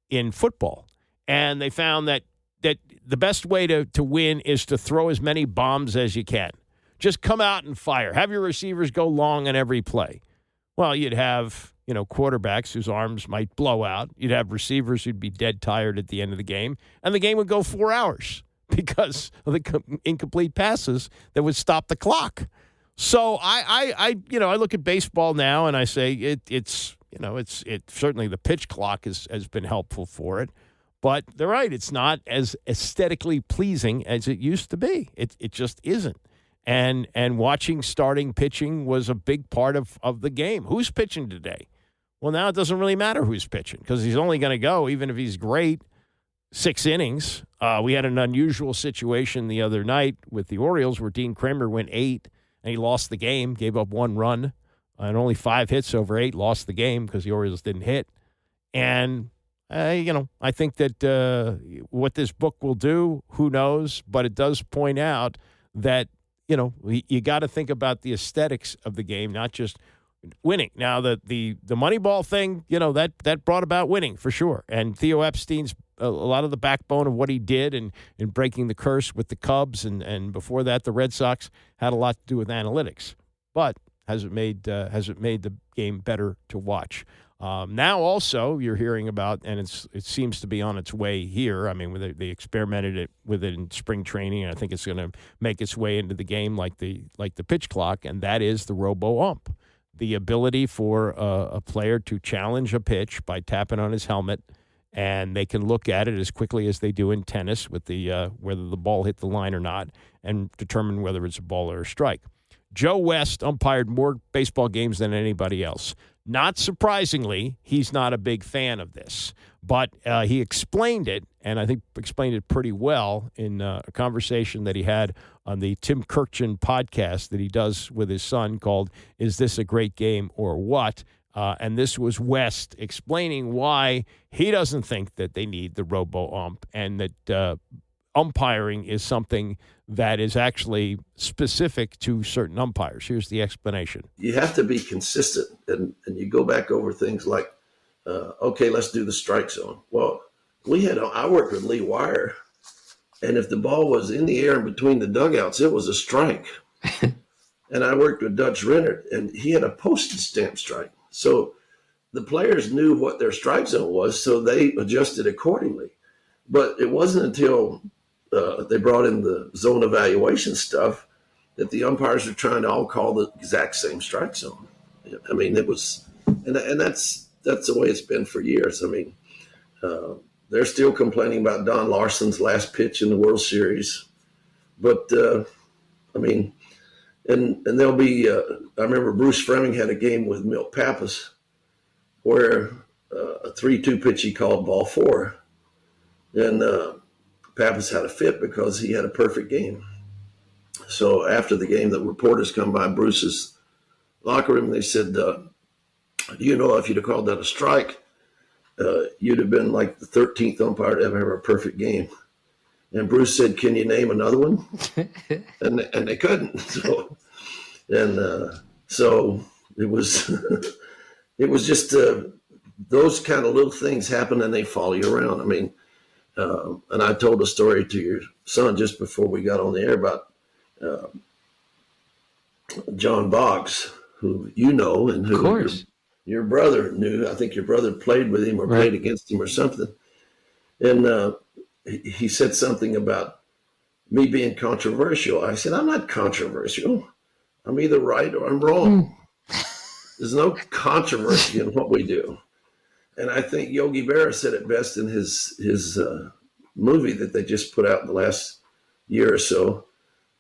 in football, and they found that the best way to win is to throw as many bombs as you can. Just come out and fire. Have your receivers go long on every play. Well, you'd have quarterbacks whose arms might blow out. You'd have receivers who'd be dead tired at the end of the game, and the game would go 4 hours because of the incomplete passes that would stop the clock. So I look at baseball now and I say it's certainly the pitch clock has been helpful for it, but they're right, it's not as aesthetically pleasing as it used to be. It just isn't. And watching starting pitching was a big part of the game. Who's pitching today? Well, now it doesn't really matter who's pitching because he's only going to go, even if he's great, 6 innings. We had an unusual situation the other night with the Orioles where Dean Kramer went 8, and he lost the game, gave up 1 run, and only 5 hits over 8, lost the game because the Orioles didn't hit. And, I think that what this book will do, who knows, but it does point out that, you got to think about the aesthetics of the game, not just winning. Now, the Moneyball thing, that brought about winning for sure. And Theo Epstein's a lot of the backbone of what he did in breaking the curse with the Cubs and before that the Red Sox had a lot to do with analytics. But has it made the game better to watch? Now also you're hearing about, and it seems to be on its way here. I mean, they experimented with it in spring training, and I think it's going to make its way into the game like the pitch clock, and that is the robo ump. The ability for a player to challenge a pitch by tapping on his helmet, and they can look at it as quickly as they do in tennis with the whether the ball hit the line or not and determine whether it's a ball or a strike. Joe West umpired more baseball games than anybody else. Not surprisingly, he's not a big fan of this, but he explained it, and I think explained it pretty well in a conversation that he had on the Tim Kirkjian podcast that he does with his son called Is This a Great Game or What? And this was West explaining why he doesn't think that they need the robo-ump and that umpiring is something that is actually specific to certain umpires. Here's the explanation. You have to be consistent, and you go back over things like okay, let's do the strike zone. Well, I worked with Lee Wire, and if the ball was in the air in between the dugouts, it was a strike. And I worked with Dutch Rennert, and he had a postage stamp strike. So the players knew what their strike zone was, so they adjusted accordingly. But it wasn't until they brought in the zone evaluation stuff that the umpires were trying to all call the exact same strike zone. I mean, it was, and that's the way it's been for years. I mean, they're still complaining about Don Larson's last pitch in the World Series, but I mean, and there'll be. I remember Bruce Fleming had a game with Milt Pappas where a 3-2 pitch he called ball 4, and Pappas had a fit because he had a perfect game. So after the game, the reporters come by Bruce's locker room and they said, you know, if you'd have called that a strike, you'd have been like the 13th umpire to ever have a perfect game. And Bruce said, can you name another one? and they couldn't. So, so it was it was just those kind of little things happen and they follow you around. I mean, and I told a story to your son just before we got on the air about John Boggs, who you know, and who your brother knew. I think your brother played with him or played against him or something. And he said something about me being controversial. I said, I'm not controversial. I'm either right or I'm wrong. There's no controversy in what we do. And I think Yogi Berra said it best in his movie that they just put out in the last year or so.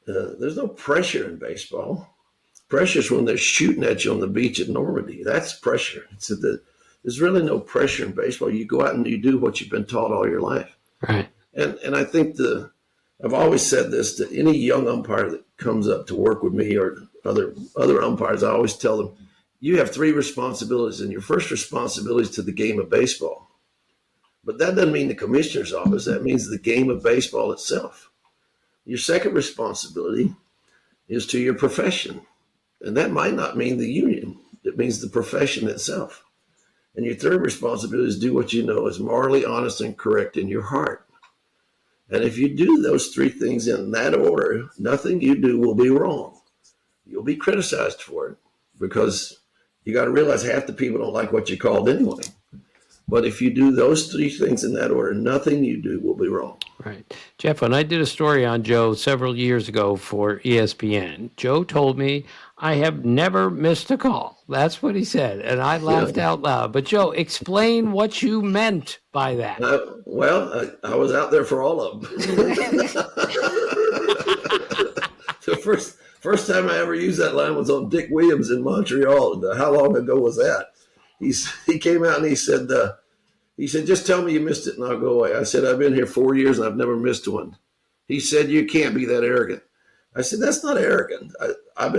There's no pressure in baseball. Pressure is when they're shooting at you on the beach at Normandy. That's pressure. There's really no pressure in baseball. You go out and you do what you've been taught all your life. Right. And I think I've always said this to any young umpire that comes up to work with me or other umpires. I always tell them, you have 3 responsibilities, and your first responsibility is to the game of baseball. But that doesn't mean the commissioner's office. That means the game of baseball itself. Your second responsibility is to your profession. And that might not mean the union. It means the profession itself. And your third responsibility is do what you know is morally honest and correct in your heart. And if you do those 3 things in that order, nothing you do will be wrong. You'll be criticized for it because you got to realize half the people don't like what you called anyway. But if you do those 3 things in that order, nothing you do will be wrong. Right. Jeff, when I did a story on Joe several years ago for ESPN, Joe told me, I have never missed a call. That's what he said. And I laughed out loud. But Joe, explain what you meant by that. I was out there for all of them. The first time I ever used that line was on Dick Williams in Montreal. How long ago was that? He came out and he said, just tell me you missed it and I'll go away. I said, I've been here 4 years and I've never missed one. He said, you can't be that arrogant. I said, that's not arrogant. I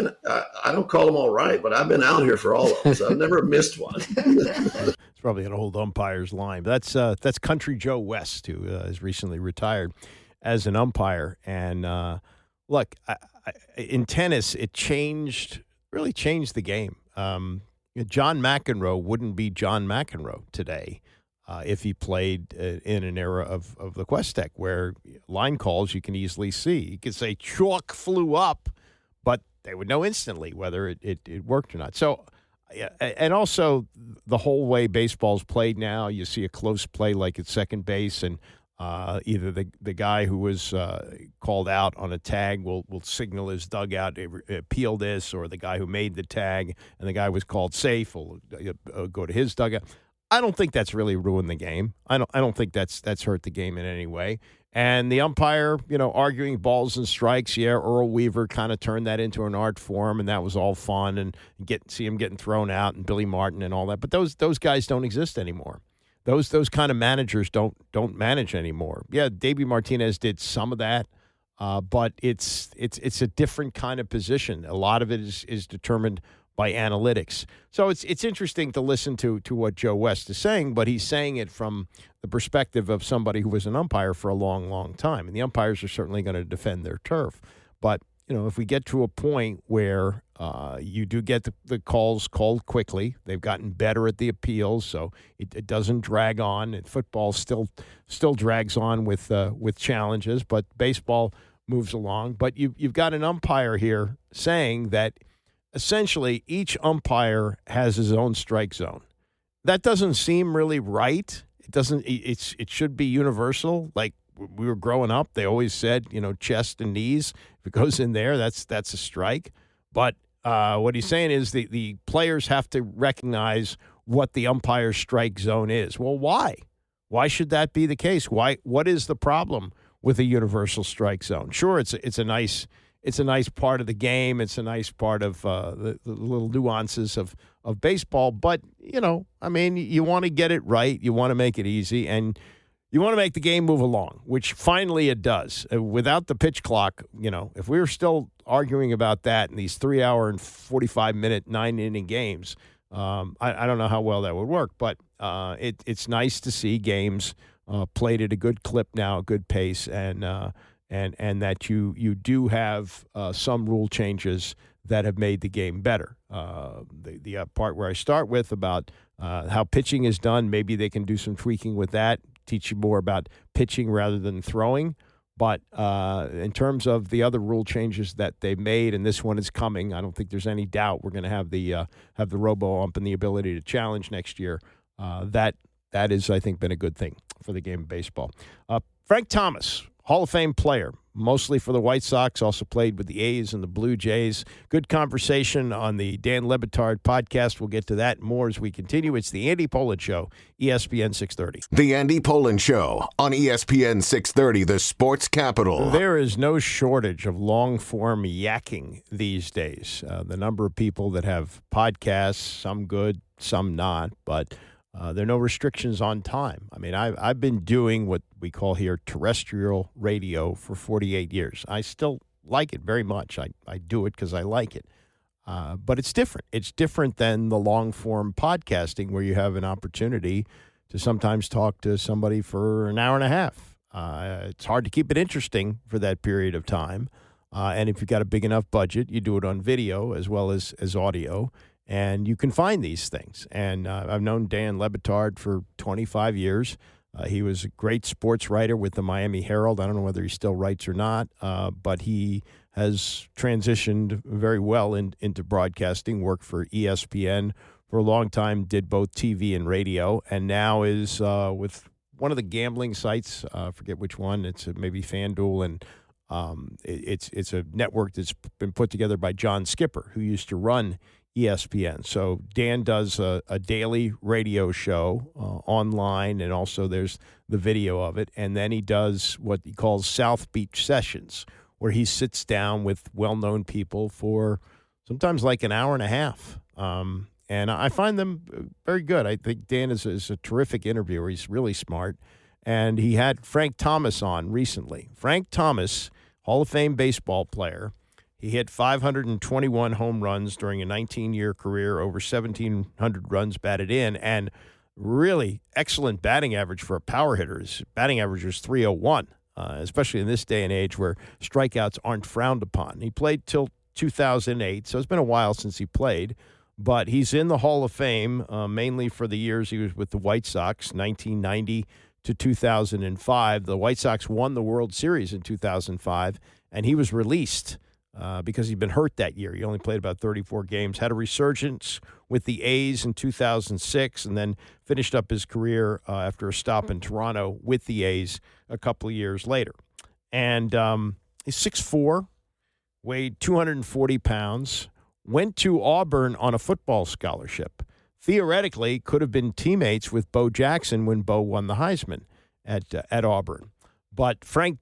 don't call them all right, but I've been out here for all of them, so I've never missed one. It's probably an old umpire's line. But that's Country Joe West, who has recently retired as an umpire. And look, in tennis, it really changed the game. John McEnroe wouldn't be John McEnroe today if he played in an era of the Questec where line calls you can easily see. You could say chalk flew up, but they would know instantly whether it worked or not. So, and also the whole way baseball's played now, you see a close play like at second base, and either the guy who was called out on a tag will signal his dugout, appeal this, or the guy who made the tag and the guy was called safe will go to his dugout. I don't think that's really ruined the game. I don't think that's hurt the game in any way. And the umpire, arguing balls and strikes, Earl Weaver kind of turned that into an art form, and that was all fun, and see him getting thrown out, and Billy Martin and all that. But those guys don't exist anymore. Those kind of managers don't manage anymore. Yeah, Davey Martinez did some of that, but it's a different kind of position. A lot of it is determined by analytics. So it's interesting to listen to what Joe West is saying, but he's saying it from the perspective of somebody who was an umpire for a long, long time. And the umpires are certainly going to defend their turf. But if we get to a point where you do get the calls called quickly, they've gotten better at the appeals, so it doesn't drag on. And football still drags on with challenges, but baseball moves along. But you've got an umpire here saying that essentially each umpire has his own strike zone. That doesn't seem really right. It doesn't. It should be universal. Like we were growing up, they always said, chest and knees. If it goes in there, that's a strike. But what he's saying is the players have to recognize what the umpire's strike zone is. Well, why? Why should that be the case? Why? What is the problem with a universal strike zone? Sure, it's a nice part of the game. It's a nice part of the little nuances of baseball. But, you want to get it right. You want to make it easy. And you want to make the game move along, which finally it does. Without the pitch clock, if we were still arguing about that in these 3-hour and 45-minute 9-inning games, I don't know how well that would work. But it's nice to see games played at a good clip now, a good pace, and that you do have some rule changes that have made the game better. The part where I start with about how pitching is done, maybe they can do some tweaking with that, teach you more about pitching rather than throwing. But in terms of the other rule changes that they've made, and this one is coming, I don't think there's any doubt we're going to have the robo ump and the ability to challenge next year. That has, I think, been a good thing for the game of baseball. Frank Thomas, Hall of Fame player, mostly for the White Sox, also played with the A's and the Blue Jays. Good conversation on the Dan Le Batard podcast. We'll get to that and more as we continue. It's the Andy Pollin Show, ESPN 630. The Andy Pollin Show on ESPN 630, the sports capital. There is no shortage of long-form yakking these days. The number of people that have podcasts, some good, some not, but there are no restrictions on time. I mean, I've been doing what we call here terrestrial radio for 48 years. I still like it very much. I do it because I like it. But it's different. It's different than the long-form podcasting where you have an opportunity to sometimes talk to somebody for an hour and a half. It's hard to keep it interesting for that period of time. And if you've got a big enough budget, you do it on video as well as audio. And you can find these things. And I've known Dan Le Batard for 25 years. He was a great sports writer with the Miami Herald. I don't know whether he still writes or not, but he has transitioned very well into broadcasting, worked for ESPN for a long time, did both TV and radio, and now is with one of the gambling sites. I forget which one. It's maybe FanDuel, and it's a network that's been put together by John Skipper, who used to run ESPN. So Dan does a daily radio show online, and also there's the video of it. And then he does what he calls South Beach Sessions, where he sits down with well-known people for sometimes like an hour and a half. And I find them very good. I think Dan is a terrific interviewer. He's really smart. And he had Frank Thomas on recently. Frank Thomas, Hall of Fame baseball player. He hit 521 home runs during a 19-year career, over 1,700 runs batted in, and really excellent batting average for a power hitter. His batting average was .301, especially in this day and age where strikeouts aren't frowned upon. He played till 2008, so it's been a while since he played, but he's in the Hall of Fame mainly for the years he was with the White Sox, 1990 to 2005. The White Sox won the World Series in 2005, and he was released because he'd been hurt that year. He only played about 34 games, had a resurgence with the A's in 2006, and then finished up his career after a stop in Toronto with the A's a couple of years later. And he's 6'4", weighed 240 pounds, went to Auburn on a football scholarship. Theoretically, could have been teammates with Bo Jackson when Bo won the Heisman at Auburn. But Pat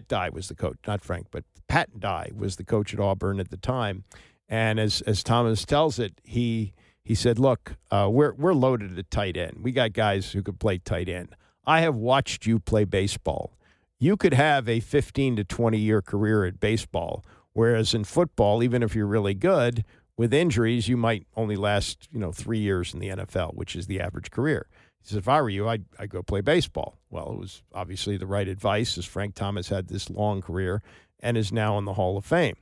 Dye was the coach, not Frank, but Pat Dye was the coach at Auburn at the time. And as Thomas tells it, he said, look, we're loaded at tight end. We got guys who could play tight end. I have watched you play baseball. You could have a 15 to 20-year career at baseball, whereas in football, even if you're really good, with injuries, you might only last 3 years in the NFL, which is the average career. He said, if I were you, I'd go play baseball. Well, it was obviously the right advice, as Frank Thomas had this long career and is now in the Hall of Fame.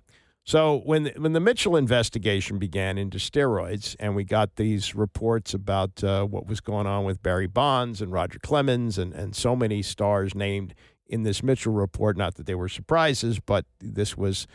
So when the Mitchell investigation began into steroids, and we got these reports about what was going on with Barry Bonds and Roger Clemens and so many stars named in this Mitchell report, not that they were surprises, but this was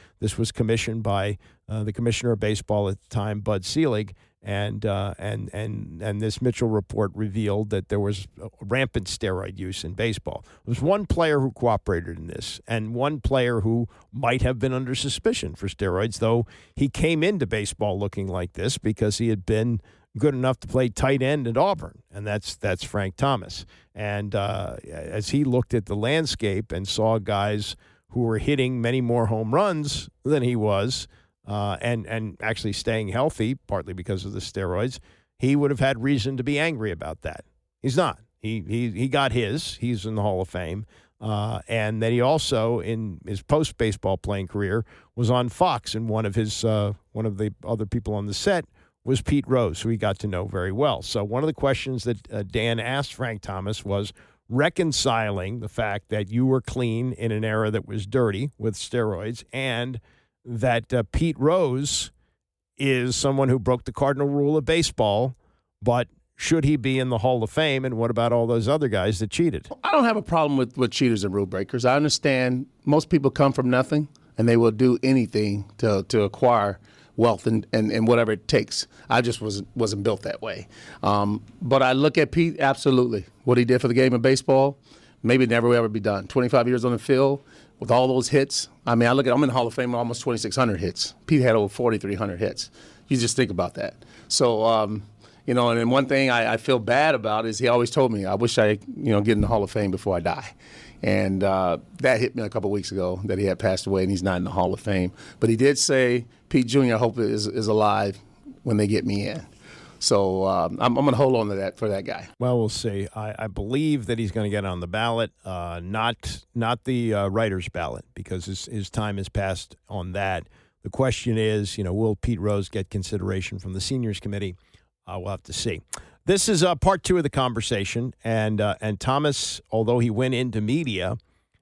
commissioned by the commissioner of baseball at the time, Bud Selig, and this Mitchell report revealed that there was rampant steroid use in baseball. There was one player who cooperated in this, and one player who might have been under suspicion for steroids, though he came into baseball looking like this because he had been good enough to play tight end at Auburn, and that's Frank Thomas. And as he looked at the landscape and saw guys who were hitting many more home runs than he was, and actually staying healthy, partly because of the steroids, he would have had reason to be angry about that. He's not. He got his. He's in the Hall of Fame. And then he also, in his post-baseball playing career, was on Fox, and one of the other people on the set was Pete Rose, who he got to know very well. So one of the questions that Dan asked Frank Thomas was reconciling the fact that you were clean in an era that was dirty with steroids, and that Pete Rose is someone who broke the cardinal rule of baseball, but should he be in the Hall of Fame, and what about all those other guys that cheated? I don't have a problem with cheaters and rule breakers. I understand most people come from nothing, and they will do anything to acquire wealth and whatever it takes. I just wasn't built that way. But I look at Pete, absolutely. What he did for the game of baseball, maybe never will ever be done. 25 years on the field with all those hits. I mean, I'm in the Hall of Fame with almost 2,600 hits. Pete had over 4,300 hits. You just think about that. So, and then one thing I feel bad about is he always told me, I wish I, get in the Hall of Fame before I die. And that hit me a couple of weeks ago that he had passed away and he's not in the Hall of Fame. But he did say, Pete Jr., I hope is alive when they get me in. So I'm going to hold on to that for that guy. Well, we'll see. I believe that he's going to get on the ballot, not the writer's ballot, because his time has passed on that. The question is, will Pete Rose get consideration from the seniors committee? We'll have to see. This is part two of the conversation, and Thomas, although he went into media,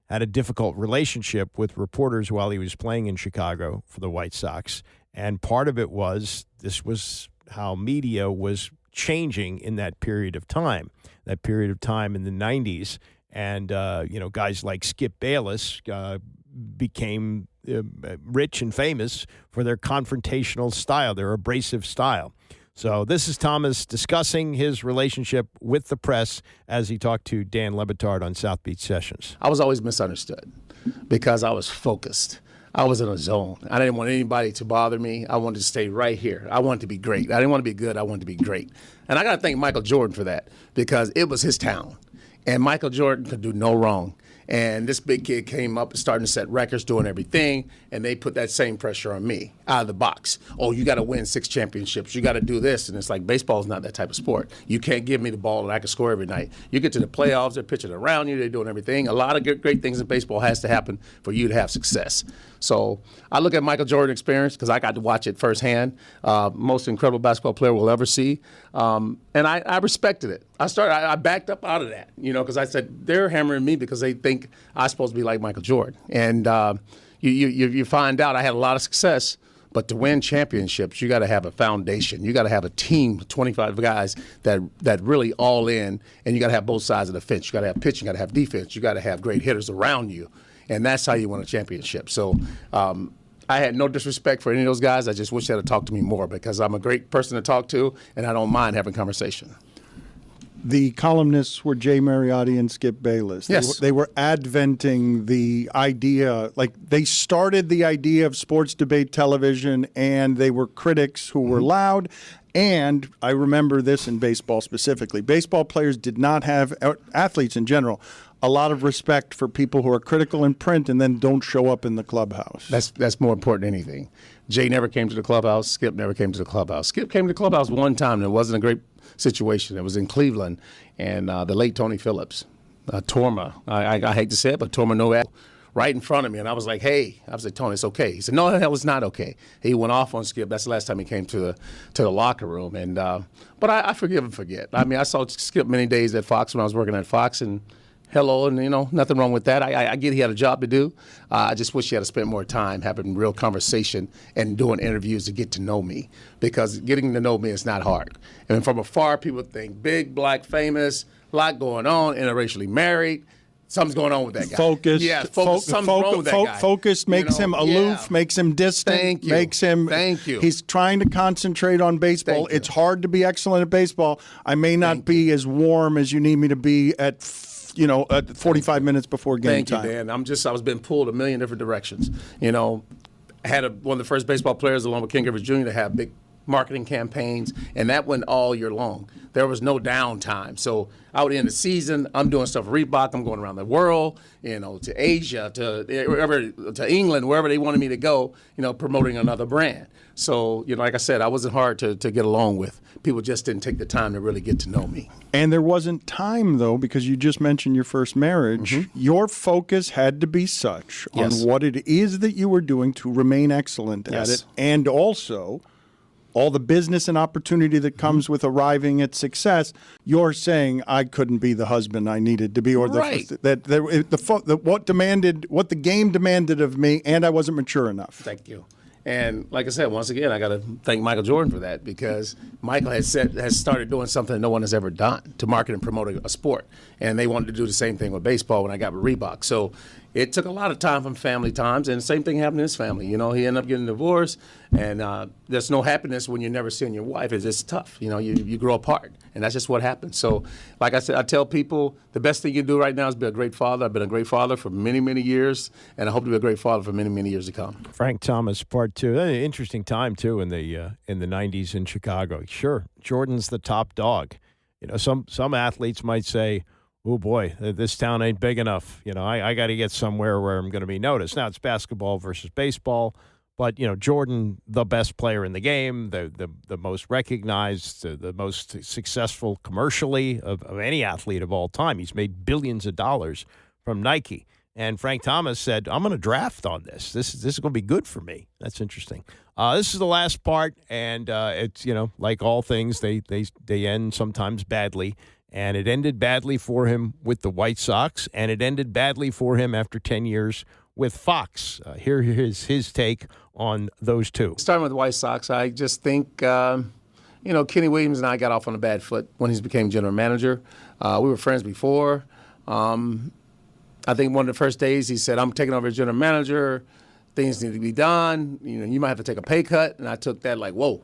had a difficult relationship with reporters while he was playing in Chicago for the White Sox, and part of it was this was how media was changing in that period of time in the 90s, and guys like Skip Bayless became rich and famous for their confrontational style, their abrasive style. So this is Thomas discussing his relationship with the press as he talked to Dan Le Batard on South Beach Sessions. I was always misunderstood because I was focused. I was in a zone. I didn't want anybody to bother me. I wanted to stay right here. I wanted to be great. I didn't want to be good. I wanted to be great. And I got to thank Michael Jordan for that because it was his town. And Michael Jordan could do no wrong. And this big kid came up and starting to set records, doing everything, and they put that same pressure on me out of the box. Oh, you got to win 6 championships. You got to do this. And it's like baseball is not that type of sport. You can't give me the ball and I can score every night. You get to the playoffs, they're pitching around you, they're doing everything. A lot of great things in baseball has to happen for you to have success. So I look at Michael Jordan's experience because I got to watch it firsthand. Most incredible basketball player we'll ever see. And I respected it. I backed up out of that, because I said they're hammering me because they think I'm supposed to be like Michael Jordan. And you find out I had a lot of success, but to win championships, you got to have a foundation. You got to have a team, 25 guys that really all in, and you got to have both sides of the fence. You got to have pitching, you got to have defense, you got to have great hitters around you, and that's how you win a championship. So I had no disrespect for any of those guys. I just wish they had talked to me more because I'm a great person to talk to, and I don't mind having conversation. The columnists were Jay Mariotti and Skip Bayless. Yes. They were adventing the idea, like they started the idea of sports debate television, and they were critics who were loud. And I remember this in baseball specifically. Baseball players did not have, athletes in general, a lot of respect for people who are critical in print and then don't show up in the clubhouse. That's more important than anything. Jay never came to the clubhouse. Skip never came to the clubhouse. Skip came to the clubhouse one time, and it wasn't a great situation. It was in Cleveland, and the late Tony Phillips, Torma. I hate to say it, but Torma Novak right in front of me. And I was like, hey, I was like, Tony, it's okay. He said, no, hell, it's not okay. He went off on Skip. That's the last time he came to the locker room. And but I forgive and forget. I mean, I saw Skip many days at Fox when I was working at Fox, and hello, and nothing wrong with that. I get he had a job to do. I just wish he had spent more time having real conversation and doing interviews to get to know me, because getting to know me is not hard. And from afar, people think big, black, famous, a lot going on, interracially married. Something's going on with that guy. Focused. Yeah, something's wrong with that guy. Focused makes him aloof, makes him distant. Thank you. Makes him. Thank you. He's trying to concentrate on baseball. It's hard to be excellent at baseball. I may not be as warm as you need me to be at 45 minutes before game time. Thank you, Dan. I was being pulled a million different directions. I had one of the first baseball players, along with Ken Griffey Jr., to have big marketing campaigns, and that went all year long. There was no downtime. So I would end the season, I'm doing stuff for Reebok, I'm going around the world, to Asia, to England, wherever they wanted me to go, promoting another brand. So, like I said, I wasn't hard to get along with. People just didn't take the time to really get to know me. And there wasn't time, though, because you just mentioned your first marriage. Mm-hmm. Your focus had to be such on what it is that you were doing to remain excellent at it, and also all the business and opportunity that comes with arriving at success. You're saying I couldn't be the husband I needed to be, or what the game demanded of me, and I wasn't mature enough. Thank you. And like I said, once again, I got to thank Michael Jordan for that, because Michael has started doing something that no one has ever done to market and promote a sport. And they wanted to do the same thing with baseball when I got with Reebok. So it took a lot of time from family times, and the same thing happened in his family. He ended up getting divorced, and there's no happiness when you're never seeing your wife. It's just tough. You grow apart, and that's just what happens. So like I said, I tell people the best thing you can do right now is be a great father. I've been a great father for many, many years, and I hope to be a great father for many, many years to come. Frank Thomas, part two. Interesting time, too, in the 90s in Chicago. Sure, Jordan's the top dog. Some athletes might say, oh, boy, this town ain't big enough. I got to get somewhere where I'm going to be noticed. Now, it's basketball versus baseball, but, Jordan, the best player in the game, the most recognized, the most successful commercially of any athlete of all time. He's made billions of dollars from Nike. And Frank Thomas said, I'm going to draft on this. This is going to be good for me. That's interesting. This is the last part, and it's, like all things, they end sometimes badly. And it ended badly for him with the White Sox, and it ended badly for him after 10 years with Fox. Here is his take on those two. Starting with the White Sox, I just think, Kenny Williams and I got off on a bad foot when he became general manager. We were friends before. I think one of the first days he said, I'm taking over as general manager. Things need to be done. You might have to take a pay cut. And I took that like, whoa,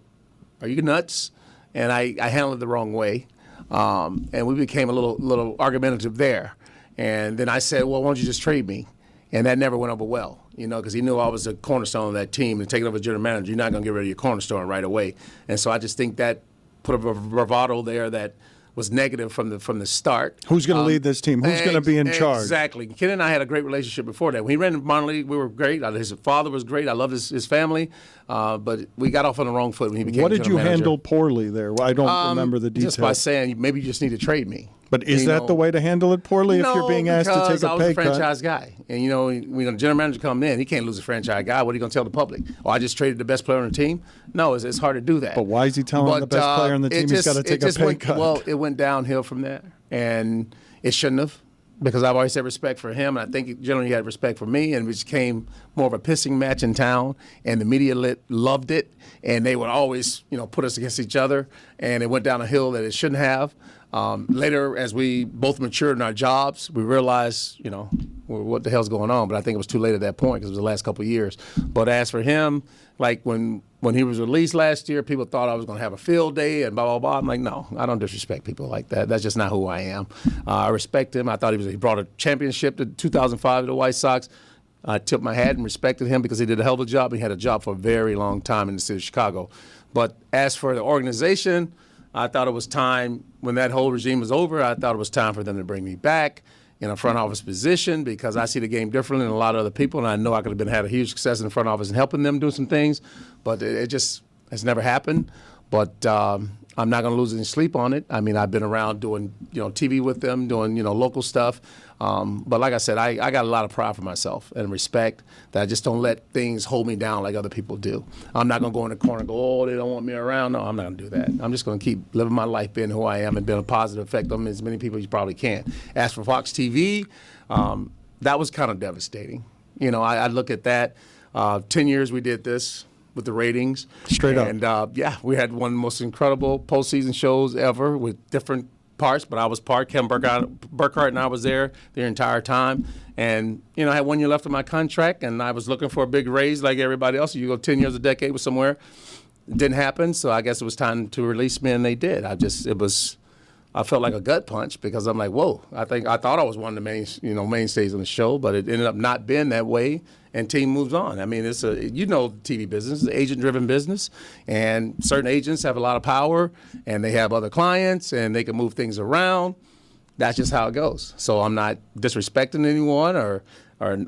are you nuts? And I handled it the wrong way. And we became a little argumentative there. And then I said, well, why don't you just trade me? And that never went over well, because he knew I was a cornerstone of that team. And taking over as general manager, you're not going to get rid of your cornerstone right away. And so I just think that put a bravado there that was negative from the start. Who's going to lead this team? Who's going to be in charge? Exactly. Ken and I had a great relationship before that. When he ran the minor league, we were great. His father was great. I loved his family. But we got off on the wrong foot when he became What did you manager. handle poorly there? I don't remember the details. Just by saying, maybe you just need to trade me. But is that the way to handle it poorly if you're being asked to take a pay cut? I was a franchise guy. And, when a general manager comes in, he can't lose a franchise guy. What are you going to tell the public? Oh, I just traded the best player on the team? No, it's hard to do that. But why is he telling the best player on the team he's got to take a pay cut? Well, it went downhill from there. And it shouldn't have, because I've always had respect for him. And I think generally he had respect for me. And it became more of a pissing match in town. And the media loved it. And they would always, put us against each other. And it went down a hill that it shouldn't have. Later, as we both matured in our jobs, we realized, what the hell's going on. But I think it was too late at that point because it was the last couple of years. But as for him, like when he was released last year, people thought I was going to have a field day and blah, blah, blah. I'm like, no, I don't disrespect people like that. That's just not who I am. I respect him. I thought he brought a championship to 2005 to the White Sox. I tipped my hat and respected him because he did a hell of a job. He had a job for a very long time in the city of Chicago. But as for the organization, I thought it was time, when that whole regime was over, I thought it was time for them to bring me back in a front office position because I see the game differently than a lot of other people, and I know I could have had a huge success in the front office and helping them do some things, but it just has never happened. But I'm I'm not going to lose any sleep on it. I mean, I've been around doing, TV with them, doing, local stuff. But like I said, I got a lot of pride for myself and respect that I just don't let things hold me down like other people do. I'm not going to go in the corner and go, oh, they don't want me around. No, I'm not going to do that. I'm just going to keep living my life, being who I am, and being a positive effect on as many people as you probably can. As for Fox TV, that was kind of devastating. I look at that. 10 years we did this with the ratings. Straight up. And, we had one of the most incredible postseason shows ever with different parts, but I was part. Kevin Burkhardt and I was there the entire time. And, I had 1 year left of my contract, and I was looking for a big raise like everybody else. You go 10 years, a decade with somewhere. It didn't happen, so I guess it was time to release me, and they did. I felt like a gut punch because I'm like, whoa, I thought I was one of the mainstays on the show, but it ended up not being that way, and team moves on. I mean, it's the TV business, it's an agent-driven business, and certain agents have a lot of power, and they have other clients, and they can move things around. That's just how it goes. So I'm not disrespecting anyone or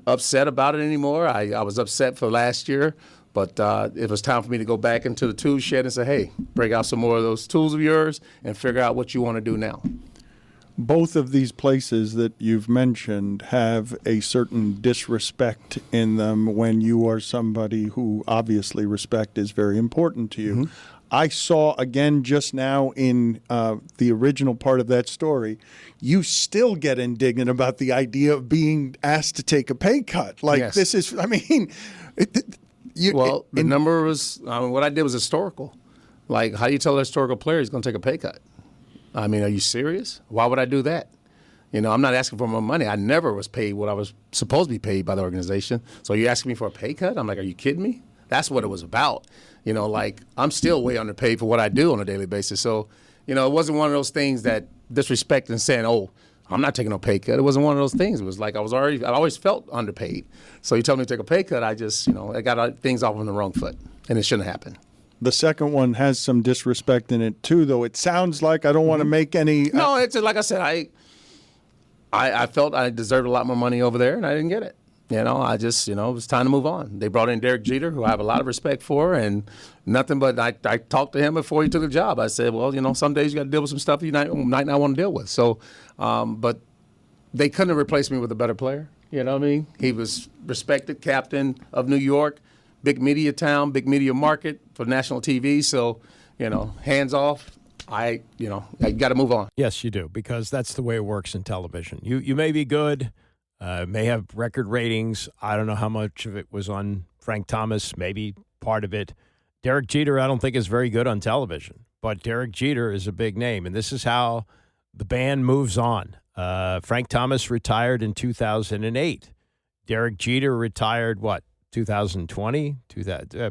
upset about it anymore. I was upset for last year. But it was time for me to go back into the tool shed and say, hey, break out some more of those tools of yours and figure out what you want to do now. Both of these places that you've mentioned have a certain disrespect in them when you are somebody who obviously respect is very important to you. Mm-hmm. I saw again just now in the original part of that story, you still get indignant about the idea of being asked to take a pay cut. Like, yes. This is, I mean... the number was, what I did was historical. Like, how do you tell a historical player he's going to take a pay cut? I mean, are you serious? Why would I do that? I'm not asking for more money. I never was paid what I was supposed to be paid by the organization. So you're asking me for a pay cut? I'm like, are you kidding me? That's what it was about. I'm still way underpaid for what I do on a daily basis. So, it wasn't one of those things that disrespect and saying, oh, I'm not taking no pay cut. It wasn't one of those things. It was like I always felt underpaid. So you tell me to take a pay cut, I just, I got things off on the wrong foot, and it shouldn't happen. The second one has some disrespect in it too, though. It sounds like I don't want to make any. No, it's like I said, I felt I deserved a lot more money over there, and I didn't get it. I just, it was time to move on. They brought in Derek Jeter, who I have a lot of respect for, and nothing but I talked to him before he took the job. I said, well, some days you got to deal with some stuff you might not want to deal with. So, but they couldn't have replaced me with a better player. You know what I mean? He was respected captain of New York, big media town, big media market for national TV. So, hands off. I got to move on. Yes, you do, because that's the way it works in television. You may be good. May have record ratings. I don't know how much of it was on Frank Thomas, maybe part of it. Derek Jeter, I don't think is very good on television, but Derek Jeter is a big name, and this is how the band moves on. Frank Thomas retired in 2008. Derek Jeter retired, 2020?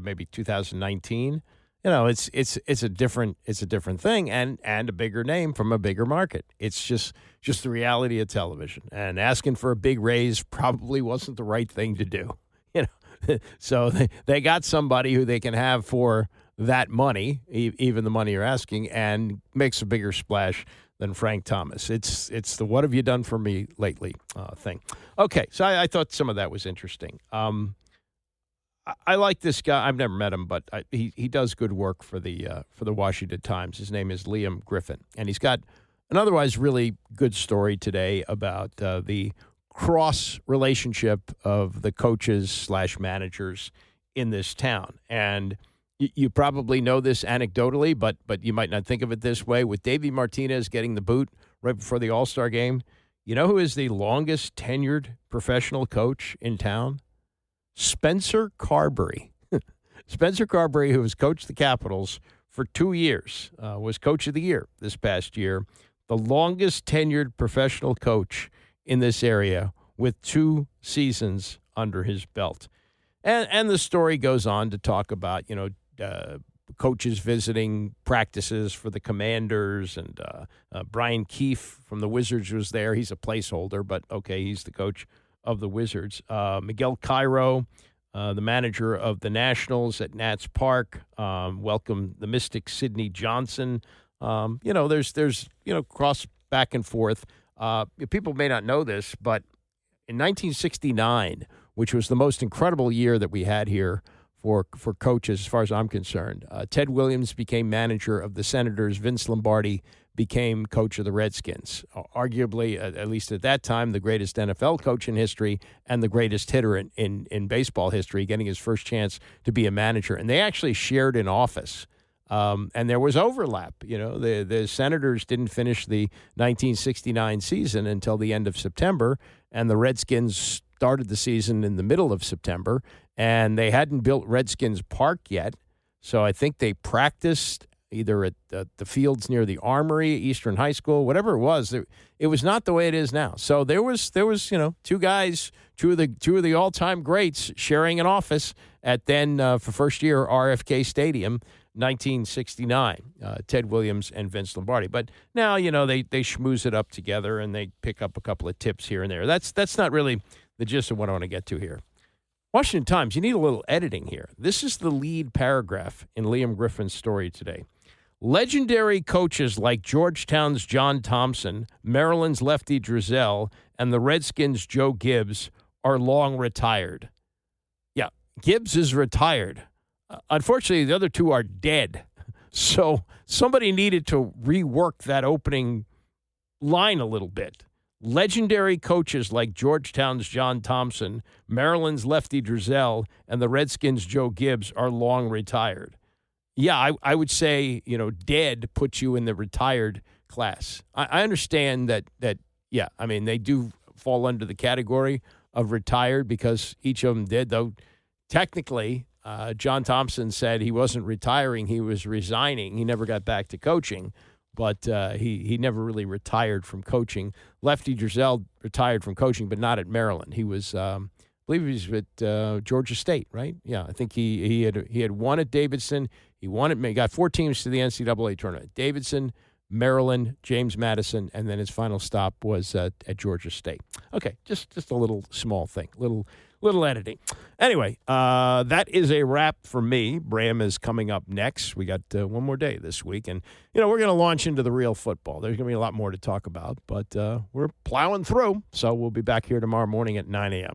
Maybe 2019? It's a different thing and a bigger name from a bigger market. It's just the reality of television. And asking for a big raise probably wasn't the right thing to do. So they got somebody who they can have for that money, even the money you're asking, and makes a bigger splash than Frank Thomas. It's the "what have you done for me lately" thing. Okay, so I thought some of that was interesting. I like this guy. I've never met him, but he does good work for the Washington Times. His name is Liam Griffin, and he's got an otherwise really good story today about the cross relationship of the coaches / managers in this town. And you probably know this anecdotally, but you might not think of it this way. With Davey Martinez getting the boot right before the All-Star game, you know who is the longest tenured professional coach in town? Spencer Carberry. Spencer Carberry, who has coached the Capitals for 2 years, was Coach of the Year this past year, the longest tenured professional coach in this area with 2 seasons under his belt. And the story goes on to talk about, coaches visiting practices for the Commanders, and Brian Keefe from the Wizards was there. He's a placeholder, but okay, he's the coach of the Wizards. Miguel Cairo, the manager of the Nationals at Nats Park, welcomed the Mystic Sidney Johnson. There's cross back and forth. People may not know this, but in 1969, which was the most incredible year that we had here for coaches, as far as I'm concerned. Ted Williams became manager of the Senators. Vince Lombardi became coach of the Redskins. Arguably, at least at that time, the greatest NFL coach in history and the greatest hitter in baseball history, getting his first chance to be a manager. And they actually shared an office. And there was overlap. You know, the Senators didn't finish the 1969 season until the end of September, and the Redskins started the season in the middle of September, and they hadn't built Redskins Park yet. So I think they practiced either at the fields near the Armory, Eastern High School, whatever it was. It was not the way it is now. So there was two guys, two of the all-time greats sharing an office at then for first year RFK Stadium, 1969, Ted Williams and Vince Lombardi. But now, they schmooze it up together and they pick up a couple of tips here and there. That's not really the gist of what I want to get to here. Washington Times, you need a little editing here. This is the lead paragraph in Liam Griffin's story today. Legendary coaches like Georgetown's John Thompson, Maryland's Lefty Driesell, and the Redskins' Joe Gibbs are long retired. Yeah, Gibbs is retired. Unfortunately, the other two are dead. So somebody needed to rework that opening line a little bit. Legendary coaches like Georgetown's John Thompson, Maryland's Lefty Driesell, and the Redskins' Joe Gibbs are long retired. Yeah, I would say, dead puts you in the retired class. I understand that, they do fall under the category of retired because each of them did, though technically John Thompson said he wasn't retiring, he was resigning. He never got back to coaching, but he never really retired from coaching. Lefty Driesell retired from coaching, but not at Maryland. He was, I believe he was at Georgia State, right? Yeah, I think he had won at Davidson. He got 4 teams to the NCAA tournament. Davidson, Maryland, James Madison, and then his final stop was at Georgia State. Okay, just a little small thing, little editing. Anyway, that is a wrap for me. Bram is coming up next. We got one more day this week, and we're going to launch into the real football. There's going to be a lot more to talk about, but we're plowing through. So we'll be back here tomorrow morning at 9 a.m.